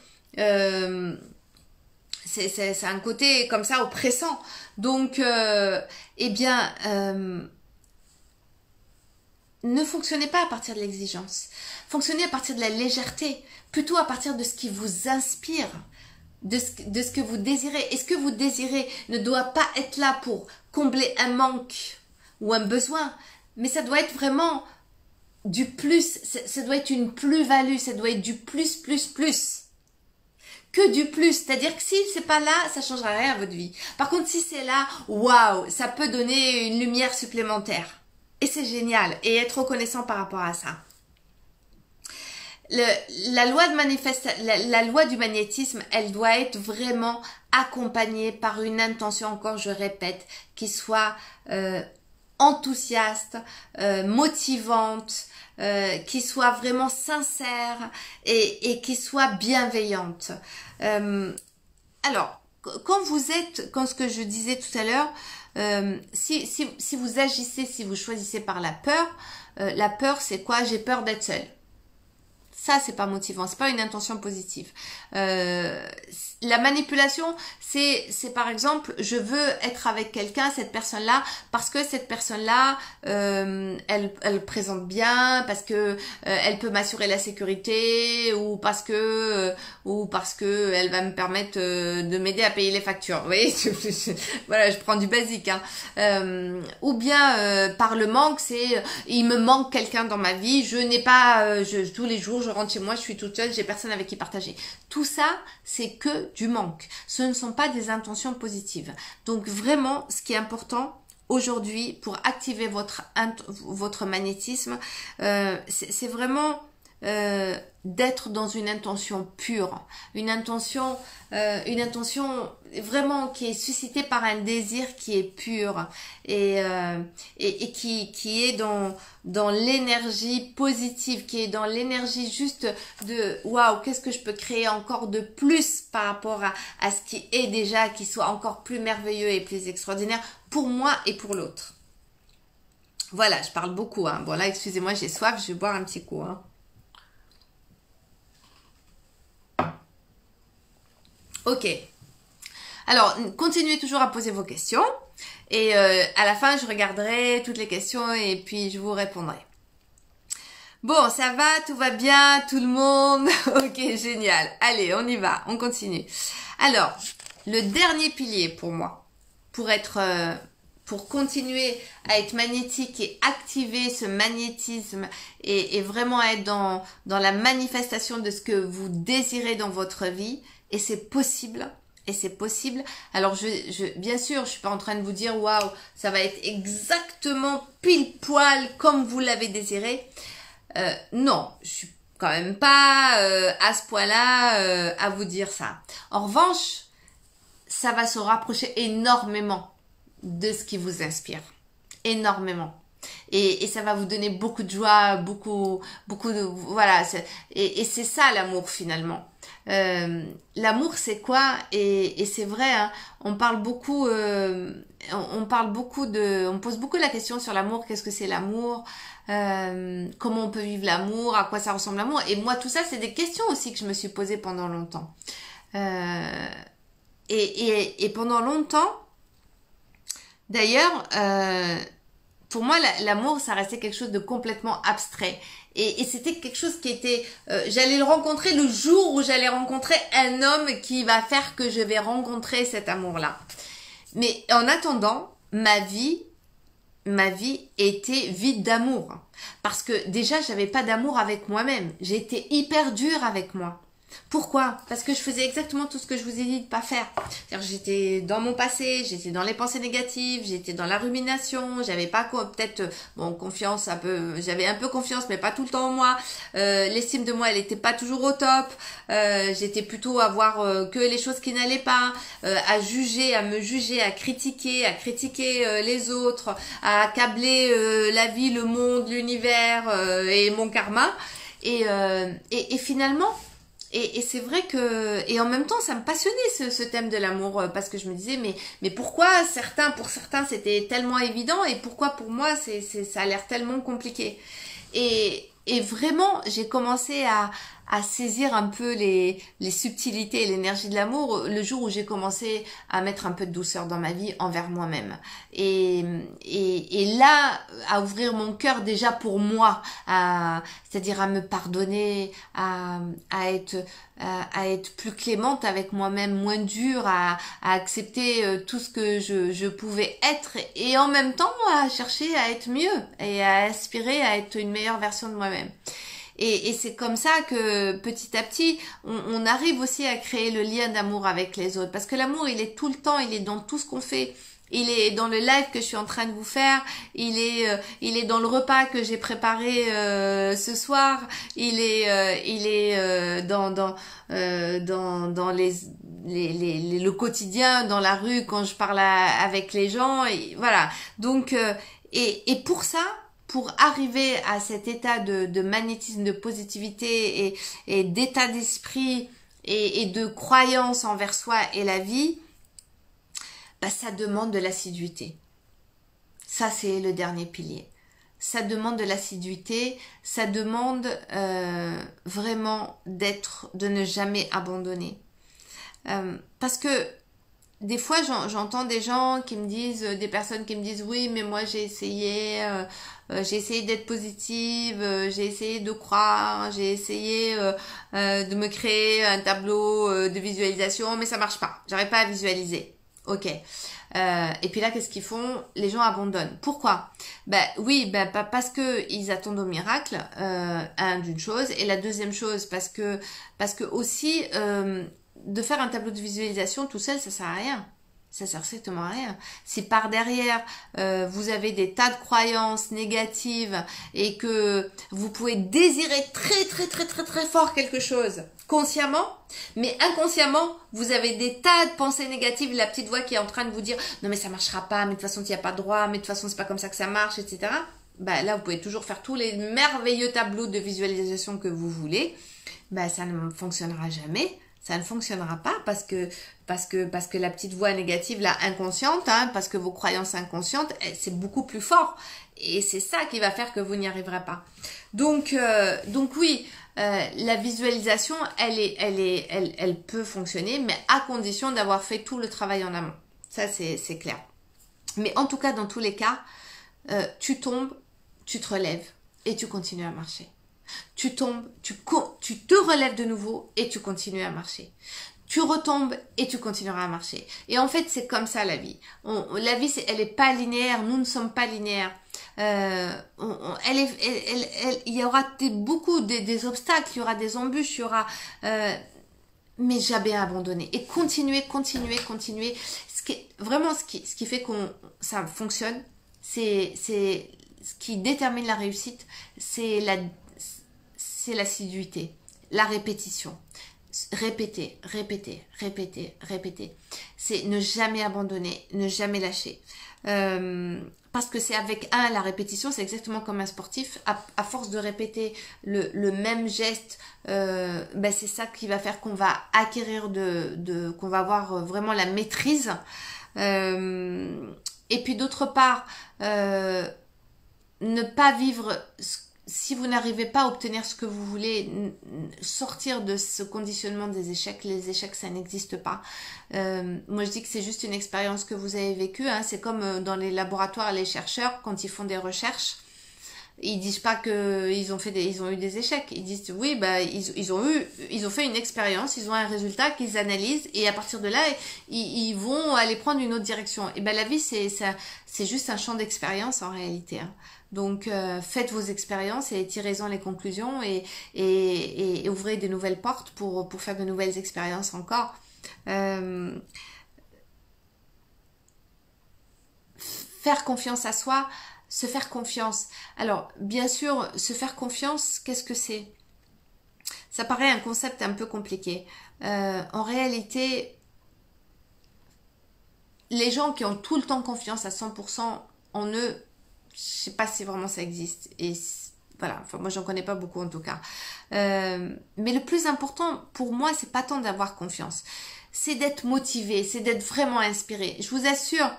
c'est un côté comme ça oppressant. Donc, ne fonctionnez pas à partir de l'exigence. Fonctionnez à partir de la légèreté, plutôt à partir de ce qui vous inspire, de ce que vous désirez. Et ce que vous désirez ne doit pas être là pour combler un manque ou un besoin, mais ça doit être vraiment du plus, ça doit être une plus-value, ça doit être du plus. Que du plus, c'est-à-dire que si c'est pas là, ça changera rien à votre vie. Par contre, si c'est là, waouh, ça peut donner une lumière supplémentaire. Et c'est génial, et être reconnaissant par rapport à ça. La loi du magnétisme, elle doit être vraiment accompagnée par une intention, encore je répète, qui soit enthousiaste, motivante, qui soit vraiment sincère et qui soit bienveillante. Alors, quand ce que je disais tout à l'heure, si vous agissez, si vous choisissez par la peur c'est quoi? J'ai peur d'être seule. Ça, c'est pas motivant, c'est pas une intention positive. La manipulation, c'est par exemple, je veux être avec quelqu'un, cette personne-là, parce que cette personne-là, elle présente bien, parce que elle peut m'assurer la sécurité, ou parce que elle va me permettre de m'aider à payer les factures. Vous voyez, voilà, je prends du basique. Hein. Ou bien par le manque, c'est il me manque quelqu'un dans ma vie, je n'ai pas, tous les jours, je rentre chez moi, je suis toute seule, j'ai personne avec qui partager. Tout ça, c'est que du manque. Ce ne sont pas des intentions positives. Donc vraiment, ce qui est important aujourd'hui pour activer votre magnétisme, c'est vraiment d'être dans une intention pure, une intention vraiment qui est suscitée par un désir qui est pur et qui est dans l'énergie positive, qui est dans l'énergie juste de waouh, qu'est-ce que je peux créer encore de plus par rapport à ce qui est déjà, qui soit encore plus merveilleux et plus extraordinaire pour moi et pour l'autre. Voilà, je parle beaucoup. Hein. Bon là, excusez-moi, j'ai soif, je vais boire un petit coup. Hein. Ok. Alors, continuez toujours à poser vos questions. Et à la fin, je regarderai toutes les questions et puis je vous répondrai. Bon, ça va, tout va bien, tout le monde. Ok, génial. Allez, on y va, on continue. Alors, le dernier pilier pour moi, pour continuer à être magnétique et activer ce magnétisme et vraiment être dans la manifestation de ce que vous désirez dans votre vie, et c'est possible. Et c'est possible. Alors, bien sûr, je suis pas en train de vous dire, waouh, ça va être exactement pile poil comme vous l'avez désiré. Non, je suis quand même pas à ce point-là à vous dire ça. En revanche, ça va se rapprocher énormément de ce qui vous inspire. Énormément. Et ça va vous donner beaucoup de joie, beaucoup de... Voilà. Et c'est ça l'amour finalement. L'amour, c'est quoi? Et c'est vrai, hein, on pose beaucoup la question sur l'amour. Qu'est-ce que c'est l'amour? Comment on peut vivre l'amour? À quoi ça ressemble l'amour? Et moi, tout ça, c'est des questions aussi que je me suis posées pendant longtemps. Et pendant longtemps, d'ailleurs, pour moi, l'amour, ça restait quelque chose de complètement abstrait. Et c'était quelque chose qui était... j'allais le rencontrer le jour où j'allais rencontrer un homme qui va faire que je vais rencontrer cet amour-là. Mais en attendant, ma vie était vide d'amour. Parce que déjà, j'avais pas d'amour avec moi-même. J'ai été hyper dure avec moi. Pourquoi? Parce que je faisais exactement tout ce que je vous ai dit de pas faire. C'est-à-dire, j'étais dans mon passé, j'étais dans les pensées négatives, j'étais dans la rumination, j'avais pas peut-être confiance un peu, j'avais un peu confiance mais pas tout le temps en moi. L'estime de moi, elle était pas toujours au top. J'étais plutôt à voir que les choses qui n'allaient pas, à juger, à me juger, à critiquer les autres, à accabler la vie, le monde, l'univers et mon karma. Et finalement, et c'est vrai que, et en même temps, ça me passionnait ce thème de l'amour, parce que je me disais, mais pourquoi pour certains c'était tellement évident et pourquoi pour moi ça a l'air tellement compliqué. Et vraiment, j'ai commencé à saisir un peu les subtilités et l'énergie de l'amour le jour où j'ai commencé à mettre un peu de douceur dans ma vie envers moi-même. Et là, à ouvrir mon cœur déjà pour moi, c'est-à-dire à me pardonner, à être plus clémente avec moi-même, moins dure, à accepter tout ce que je pouvais être et en même temps à chercher à être mieux et à aspirer à être une meilleure version de moi-même. Et c'est comme ça que petit à petit, on arrive aussi à créer le lien d'amour avec les autres. Parce que l'amour, il est tout le temps, il est dans tout ce qu'on fait. Il est dans le live que je suis en train de vous faire. Il est dans le repas que j'ai préparé ce soir. Il est dans le quotidien, dans la rue quand je parle avec les gens. Et voilà. Donc et pour ça. Pour arriver à cet état de magnétisme, de positivité et d'état d'esprit et de croyance envers soi et la vie, bah, ça demande de l'assiduité. Ça, c'est le dernier pilier. Ça demande de l'assiduité, ça demande vraiment de ne jamais abandonner. Parce que des fois, j'entends des gens qui me disent, des personnes qui me disent, oui, mais moi j'ai essayé d'être positive, j'ai essayé de croire, j'ai essayé de me créer un tableau de visualisation, mais ça marche pas. J'arrive pas à visualiser. Ok. Et puis là, qu'est-ce qu'ils font? Les gens abandonnent. Pourquoi? Parce que ils attendent au miracle, d'une chose, et la deuxième chose, parce que aussi de faire un tableau de visualisation tout seul, ça sert à rien. Ça sert strictement à rien. Si par derrière, vous avez des tas de croyances négatives et que vous pouvez désirer très très très très très fort quelque chose consciemment, mais inconsciemment, vous avez des tas de pensées négatives, la petite voix qui est en train de vous dire « Non mais ça marchera pas, mais de toute façon tu n'y as pas droit, mais de toute façon c'est pas comme ça que ça marche, etc. » Bah là, vous pouvez toujours faire tous les merveilleux tableaux de visualisation que vous voulez. Bah ça ne fonctionnera jamais. Ça ne fonctionnera pas parce que la petite voix négative, là, inconsciente, hein, parce que vos croyances inconscientes, c'est beaucoup plus fort. Et c'est ça qui va faire que vous n'y arriverez pas. Donc oui, la visualisation, elle peut fonctionner, mais à condition d'avoir fait tout le travail en amont. Ça, c'est clair. Mais en tout cas, dans tous les cas, tu tombes, tu te relèves et tu continues à marcher. Tu tombes, tu te relèves de nouveau et tu continues à marcher. Tu retombes et tu continueras à marcher. Et en fait, c'est comme ça la vie. La vie, elle est pas linéaire. Nous ne sommes pas linéaires. Il y aura beaucoup des obstacles, il y aura des embûches, il y aura, mais jamais abandonner et continuer. Vraiment ce qui fait ça fonctionne, c'est ce qui détermine la réussite, c'est l'assiduité, la répétition. Répéter. C'est ne jamais abandonner, ne jamais lâcher. Parce que c'est avec la répétition, c'est exactement comme un sportif. À force de répéter le même geste, c'est ça qui va faire qu'on va acquérir qu'on va avoir vraiment la maîtrise. Et puis d'autre part, ne pas vivre, si vous n'arrivez pas à obtenir ce que vous voulez, sortir de ce conditionnement des échecs. Les échecs, ça n'existe pas. Moi, je dis que c'est juste une expérience que vous avez vécue. Hein. C'est comme dans les laboratoires, les chercheurs, quand ils font des recherches, ils disent pas que ils ont eu des échecs. Ils disent oui, ils ont fait une expérience, ils ont un résultat qu'ils analysent et à partir de là, ils vont aller prendre une autre direction. Et la vie, c'est juste un champ d'expérience en réalité. Hein. Donc faites vos expériences et tirez-en les conclusions et ouvrez de nouvelles portes pour faire de nouvelles expériences encore. Faire confiance à soi. Se faire confiance. Alors, bien sûr, se faire confiance, qu'est-ce que c'est? Ça paraît un concept un peu compliqué. En réalité, les gens qui ont tout le temps confiance à 100% en eux, je sais pas si vraiment ça existe. Et voilà, enfin moi j'en connais pas beaucoup en tout cas. Mais le plus important pour moi, c'est pas tant d'avoir confiance. C'est d'être motivé, c'est d'être vraiment inspiré. Je vous assure,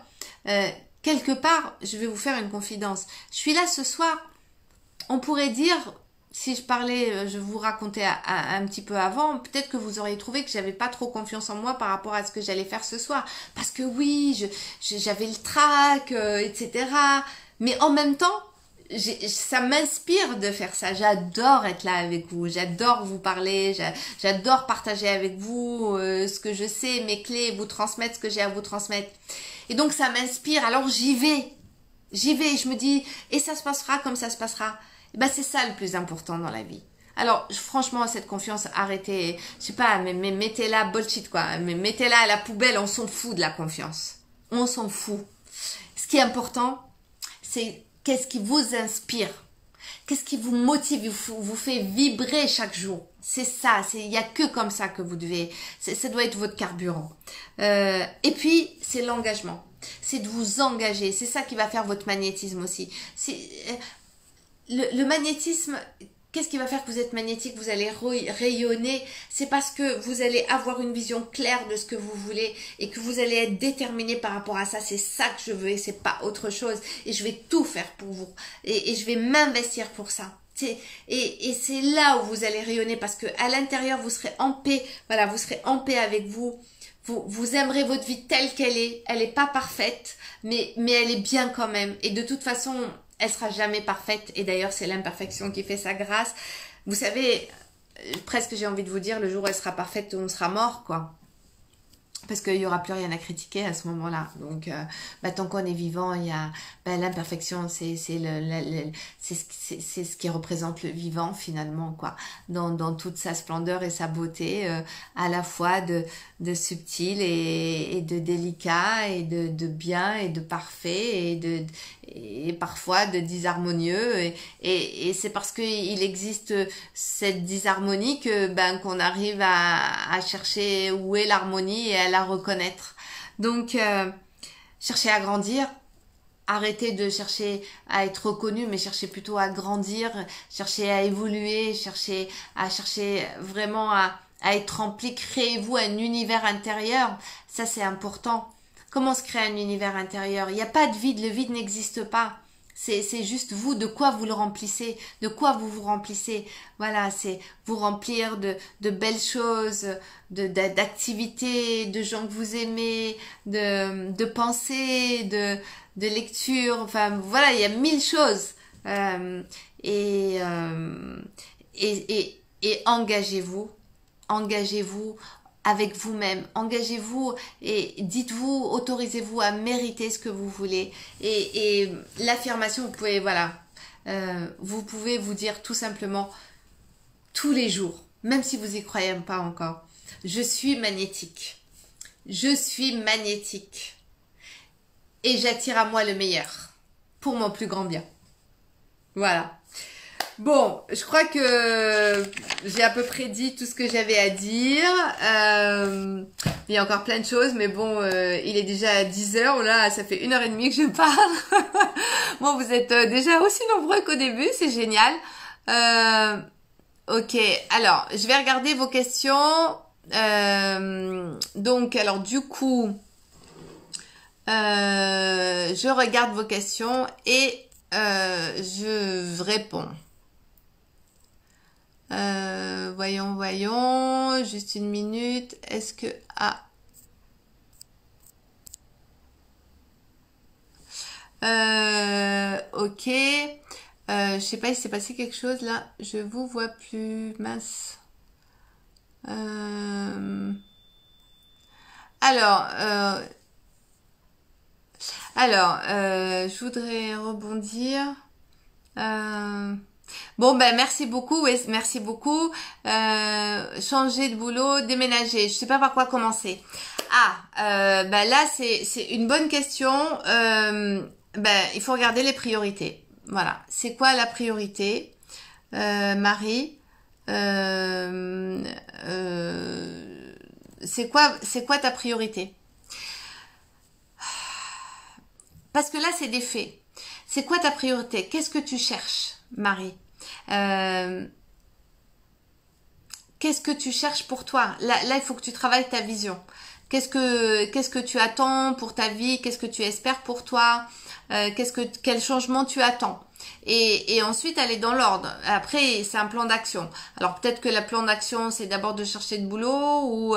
quelque part, je vais vous faire une confidence. Je suis là ce soir, on pourrait dire, si je parlais, je vous racontais un petit peu avant, peut-être que vous auriez trouvé que j'avais pas trop confiance en moi par rapport à ce que j'allais faire ce soir. Parce que oui, j'avais le trac, etc. Mais en même temps, ça m'inspire de faire ça. J'adore être là avec vous. J'adore vous parler. J'adore partager avec vous ce que je sais, mes clés, vous transmettre ce que j'ai à vous transmettre. Et donc ça m'inspire, alors j'y vais, je me dis, et ça se passera comme ça se passera. C'est ça le plus important dans la vie. Alors franchement, cette confiance, arrêtez, je sais pas, mais mettez-la bullshit quoi, mais mettez-la à la poubelle, on s'en fout de la confiance. On s'en fout. Ce qui est important, c'est qu'est-ce qui vous inspire, qu'est-ce qui vous motive, vous fait vibrer chaque jour. C'est ça, il n'y a que comme ça que vous devez, ça doit être votre carburant. Et puis, c'est l'engagement. C'est de vous engager. C'est ça qui va faire votre magnétisme aussi. Le magnétisme, qu'est-ce qui va faire que vous êtes magnétique, vous allez rayonner? C'est parce que vous allez avoir une vision claire de ce que vous voulez et que vous allez être déterminé par rapport à ça. C'est ça que je veux et c'est pas autre chose. Et je vais tout faire pour vous. Et je vais m'investir pour ça. Et c'est là où vous allez rayonner parce que à l'intérieur vous serez en paix. Voilà, vous serez en paix avec vous. Vous aimerez votre vie telle qu'elle est. Elle est pas parfaite, mais elle est bien quand même. Et de toute façon, elle sera jamais parfaite. Et d'ailleurs, c'est l'imperfection qui fait sa grâce. Vous savez, presque j'ai envie de vous dire, le jour où elle sera parfaite, on sera mort, quoi. Parce qu'il n'y aura plus rien à critiquer à ce moment-là. Donc, tant qu'on est vivant, il y a l'imperfection, c'est ce qui représente le vivant finalement, quoi. Dans toute sa splendeur et sa beauté, à la fois de subtil et de délicat et de bien et de parfait et parfois de disharmonieux. Et c'est parce qu'il existe cette disharmonie que qu'on arrive à chercher où est l'harmonie et à la reconnaître. Donc, cherchez à grandir. Arrêtez de chercher à être reconnu, mais cherchez plutôt à grandir, cherchez à évoluer, cherchez vraiment à être rempli. Créez-vous un univers intérieur. Ça, c'est important. Comment se créer un univers intérieur? Il n'y a pas de vide, le vide n'existe pas. C'est juste vous, de quoi vous le remplissez, de quoi vous vous remplissez. Voilà, c'est vous remplir de belles choses, d'activités, de gens que vous aimez, de pensées, de lecture. Enfin, voilà, il y a 1000 choses. Et engagez-vous. Engagez-vous avec vous-même, engagez-vous et dites-vous, autorisez-vous à mériter ce que vous voulez. Et l'affirmation, vous pouvez, vous pouvez vous dire tout simplement tous les jours, même si vous y croyez pas encore, je suis magnétique. Je suis magnétique. Et j'attire à moi le meilleur pour mon plus grand bien. Voilà. Bon, je crois que j'ai à peu près dit tout ce que j'avais à dire. Il y a encore plein de choses, mais bon, il est déjà 10 heures. Oh là, ça fait 1h30 que je parle. Bon, vous êtes déjà aussi nombreux qu'au début, c'est génial. Ok, alors, je vais regarder vos questions. Donc, alors du coup, je regarde vos questions et je réponds. Voyons, juste une minute. Est-ce que... Ah. Ok. Je sais pas, il s'est passé quelque chose là. Je vous vois plus, mince. Alors, je voudrais rebondir. Bon, ben merci beaucoup, oui, merci beaucoup. Changer de boulot, déménager. Je sais pas par quoi commencer. Ben là c'est une bonne question. Ben il faut regarder les priorités. Voilà. C'est quoi la priorité, Marie? C'est quoi ta priorité? Parce que là, c'est des faits. C'est quoi ta priorité? Qu'est-ce que tu cherches, Marie? Qu'est-ce que tu cherches pour toi? Là, il faut que tu travailles ta vision. Qu'est-ce que tu attends pour ta vie? Qu'est-ce que tu espères pour toi? Quel changement tu attends? Et ensuite aller dans l'ordre. Après, c'est un plan d'action. Alors peut-être que le plan d'action, c'est d'abord de chercher de boulot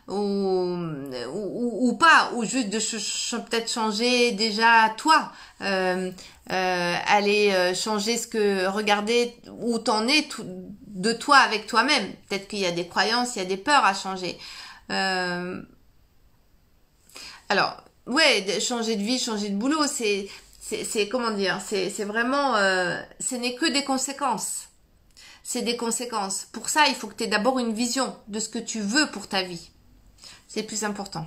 ou pas, ou juste de peut-être changer déjà toi. Aller changer regarder où t'en es de toi avec toi-même. Peut-être qu'il y a des croyances, il y a des peurs à changer. Alors, ouais, changer de vie, changer de boulot, c'est comment dire, c'est vraiment, ce n'est que des conséquences. C'est des conséquences. Pour ça, il faut que tu aies d'abord une vision de ce que tu veux pour ta vie. C'est le plus important.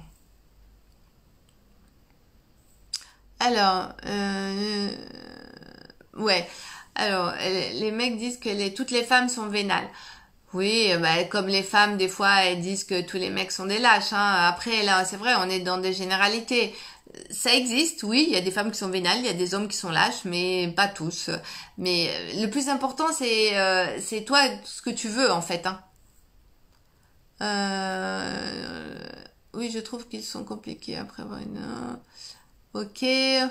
Alors, ouais. Alors, les mecs disent que toutes les femmes sont vénales. Oui, bah, comme les femmes, des fois, elles disent que tous les mecs sont des lâches. Hein. Après, là, c'est vrai, on est dans des généralités. Ça existe, oui, il y a des femmes qui sont vénales, il y a des hommes qui sont lâches, mais pas tous. Mais le plus important, c'est toi, ce que tu veux, en fait. Hein. Euh, oui, je trouve qu'ils sont compliqués après avoir une... Ok. Euh,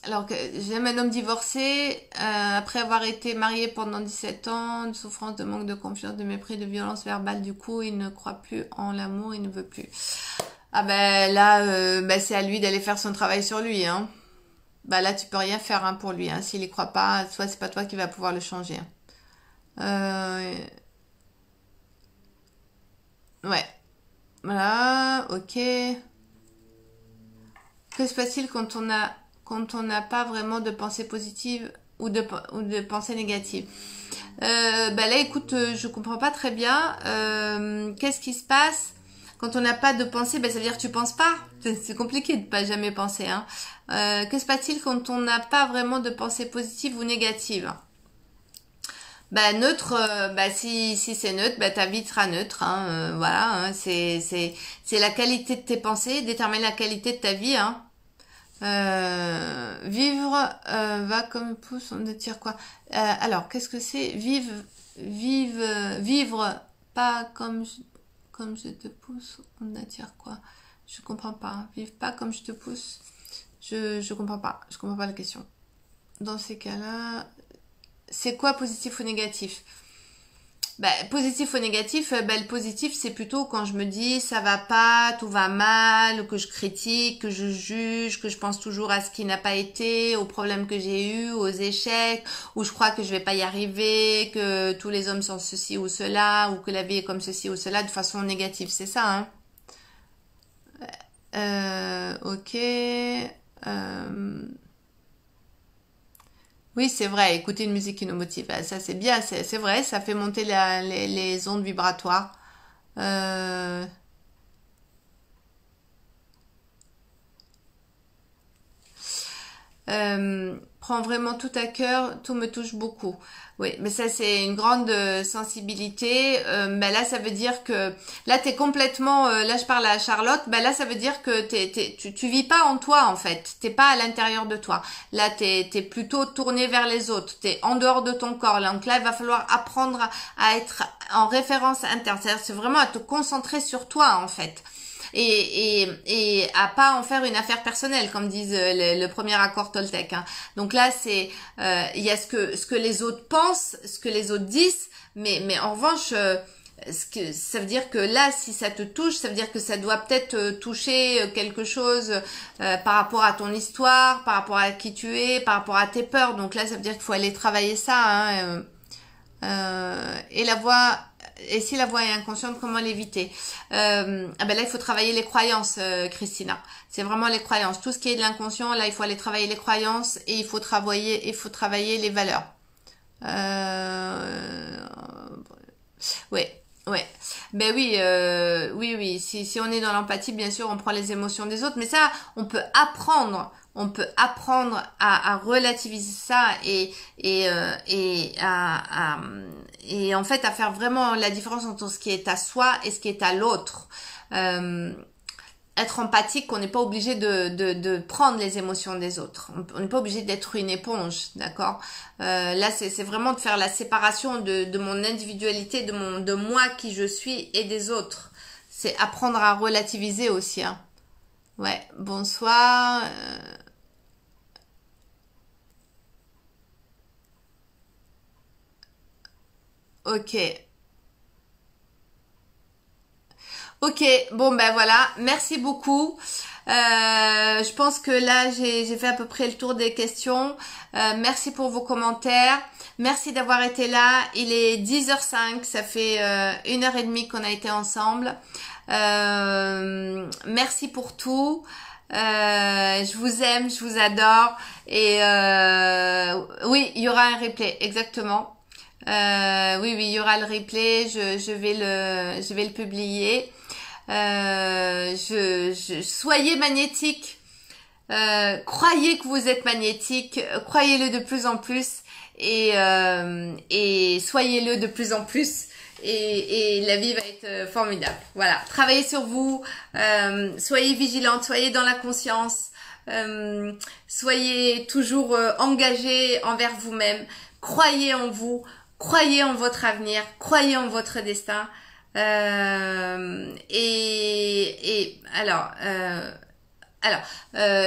alors que j'aime un homme divorcé, après avoir été marié pendant 17 ans, de souffrance, de manque de confiance, de mépris, de violence verbale, du coup, il ne croit plus en l'amour, il ne veut plus. Ah ben là, c'est à lui d'aller faire son travail sur lui, hein. Bah là, tu peux rien faire hein, pour lui, hein. S'il y croit pas, soit c'est pas toi qui va pouvoir le changer. Hein. Ouais. Voilà, ok. Que se passe-t-il quand on n'a pas vraiment de pensée positive ou de pensée négative? Bah là, écoute, je comprends pas très bien. Qu'est-ce qui se passe quand on n'a pas de pensée? Bah, ça veut dire que tu penses pas. C'est compliqué de pas jamais penser. Hein. Que se passe-t-il quand on n'a pas vraiment de pensée positive ou négative? Bah neutre, si c'est neutre, bah ta vie sera neutre. Hein, voilà, hein, c'est la qualité de tes pensées détermine la qualité de ta vie. Hein. Vivre va comme pousse, on attire quoi? Alors, qu'est-ce que c'est? Vivre pas comme je te pousse, on attire quoi? Je comprends pas. Hein. Vivre pas comme je te pousse. Je comprends pas. Je comprends pas la question. Dans ces cas-là, c'est quoi positif ou négatif? Bah, positif ou négatif, le positif c'est plutôt quand je me dis ça va pas, tout va mal, que je critique, que je juge, que je pense toujours à ce qui n'a pas été, aux problèmes que j'ai eus, aux échecs, où je crois que je vais pas y arriver, que tous les hommes sont ceci ou cela, ou que la vie est comme ceci ou cela de façon négative, c'est ça, hein. Ok. Oui, c'est vrai, écouter une musique qui nous motive, ça c'est bien, c'est vrai, ça fait monter les ondes vibratoires. Euh, prends vraiment tout à cœur, tout me touche beaucoup. Oui, mais ça c'est une grande sensibilité. Ben là, ça veut dire que là t'es complètement. Là, je parle à Charlotte. Ben là, ça veut dire que tu vis pas en toi en fait. T'es pas à l'intérieur de toi. Là, t'es plutôt tourné vers les autres. T'es en dehors de ton corps. Donc là, il va falloir apprendre à être en référence interne. C'est vraiment à te concentrer sur toi en fait. Et à pas en faire une affaire personnelle, comme disent le premier accord Toltec. Hein. Donc là, c'est il y a ce que les autres pensent, ce que les autres disent, mais en revanche, ça veut dire que là, si ça te touche, ça veut dire que ça doit peut-être toucher quelque chose par rapport à ton histoire, par rapport à qui tu es, par rapport à tes peurs. Donc là, ça veut dire qu'il faut aller travailler ça. Hein, et la voix, et si la voix est inconsciente, comment l'éviter? Ah ben là, il faut travailler les croyances, Christina. C'est vraiment les croyances. Tout ce qui est de l'inconscient, là, il faut aller travailler les croyances et il faut travailler les valeurs. Ouais. Ouais, ben oui, oui. Si on est dans l'empathie, bien sûr, on prend les émotions des autres, mais ça, on peut apprendre. On peut apprendre à relativiser ça et en fait à faire vraiment la différence entre ce qui est à soi et ce qui est à l'autre. Être empathique, on n'est pas obligé de prendre les émotions des autres. On n'est pas obligé d'être une éponge, d'accord? Là, c'est vraiment de faire la séparation de mon individualité, de moi qui je suis et des autres. C'est apprendre à relativiser aussi, hein. Ouais, bonsoir. Ok. Ok, bon ben voilà, merci beaucoup. Je pense que là j'ai fait à peu près le tour des questions. Merci pour vos commentaires. Merci d'avoir été là. Il est 10h05, ça fait 1h30 qu'on a été ensemble. Merci pour tout. Je vous aime, je vous adore. Et oui, il y aura un replay, exactement. Oui, il y aura le replay. Je vais le publier. Soyez magnétique. Croyez que vous êtes magnétique. Croyez-le de plus en plus. Et soyez-le de plus en plus. Et la vie va être formidable. Voilà. Travaillez sur vous. Soyez vigilante. Soyez dans la conscience. Soyez toujours engagé envers vous-même. Croyez en vous. Croyez en votre avenir. Croyez en votre destin.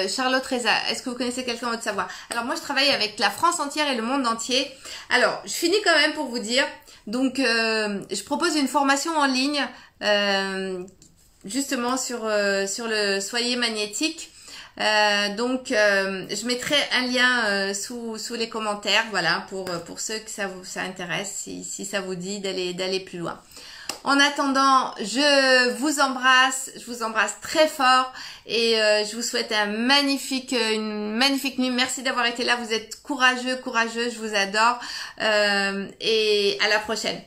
Charlotte Reza, est-ce que vous connaissez quelqu'un en Haute-Savoie? Alors moi je travaille avec la France entière et le monde entier. Alors je finis quand même pour vous dire. Donc je propose une formation en ligne justement sur le soyez magnétique. Donc je mettrai un lien sous les commentaires, voilà, pour ceux que ça intéresse, si ça vous dit d'aller plus loin. En attendant, je vous embrasse très fort et je vous souhaite une magnifique nuit. Merci d'avoir été là, vous êtes courageux, je vous adore et à la prochaine.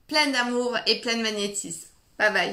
Plein d'amour et plein de magnétisme. Bye bye.